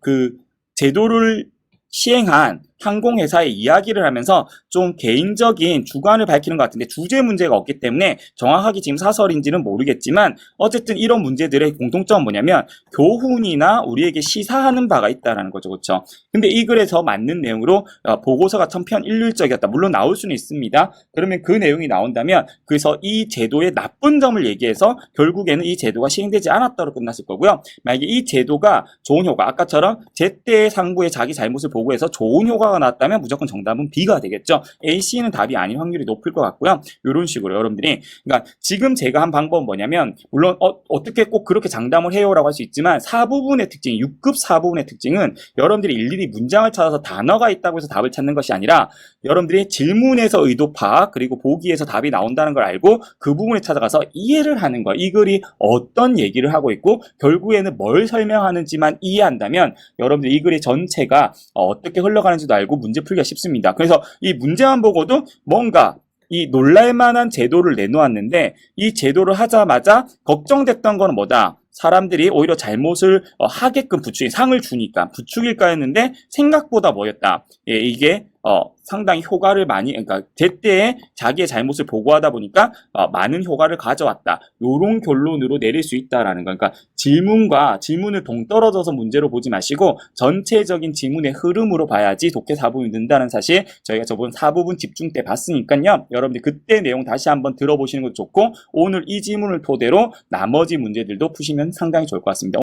그 제도를 시행한 항공회사의 이야기를 하면서 좀 개인적인 주관을 밝히는 것 같은데 주제 문제가 없기 때문에 정확하게 지금 사설인지는 모르겠지만 어쨌든 이런 문제들의 공통점은 뭐냐면 교훈이나 우리에게 시사하는 바가 있다라는 거죠. 그렇죠? 근데 이 글에서 맞는 내용으로 보고서가 천편일률적이었다. 물론 나올 수는 있습니다. 그러면 그 내용이 나온다면 그래서 이 제도의 나쁜 점을 얘기해서 결국에는 이 제도가 시행되지 않았다로 끝났을 거고요. 만약에 이 제도가 좋은 효과, 아까처럼 제때의 상부에 자기 잘못을 보고해서 좋은 효과가 나왔다면 무조건 정답은 B가 되겠죠. A, C는 답이 아닌 확률이 높을 것 같고요. 이런 식으로 여러분들이 그러니까 지금 제가 한 방법은 뭐냐면 물론 어떻게 꼭 그렇게 장담을 해요라고 할 수 있지만 4부분의 특징, 6급 4부분의 특징은 여러분들이 일일이 문장을 찾아서 단어가 있다고 해서 답을 찾는 것이 아니라 여러분들이 질문에서 의도 파악 그리고 보기에서 답이 나온다는 걸 알고 그 부분에 찾아가서 이해를 하는 거예요. 이 글이 어떤 얘기를 하고 있고 결국에는 뭘 설명하는지만 이해한다면 여러분들 이 글의 전체가 어떻게 흘러가는지도 알고 문제 풀기가 쉽습니다. 그래서 이 문제만 보고도 뭔가 이 놀랄만한 제도를 내놓았는데 이 제도를 하자마자 걱정됐던 거는 뭐다? 사람들이 오히려 잘못을 하게끔 상을 주니까 부추길까 했는데 생각보다 뭐였다? 예, 이게 상당히 효과를 많이 그러니까 제때에 자기의 잘못을 보고하다 보니까 많은 효과를 가져왔다. 요런 결론으로 내릴 수 있다라는 거. 그러니까 질문을 동떨어져서 문제로 보지 마시고 전체적인 지문의 흐름으로 봐야지 독해 4부분이 는다는 사실 저희가 저번 4부분 집중 때 봤으니까요. 여러분들 그때 내용 다시 한번 들어보시는 것도 좋고 오늘 이 지문을 토대로 나머지 문제들도 푸시면 상당히 좋을 것 같습니다.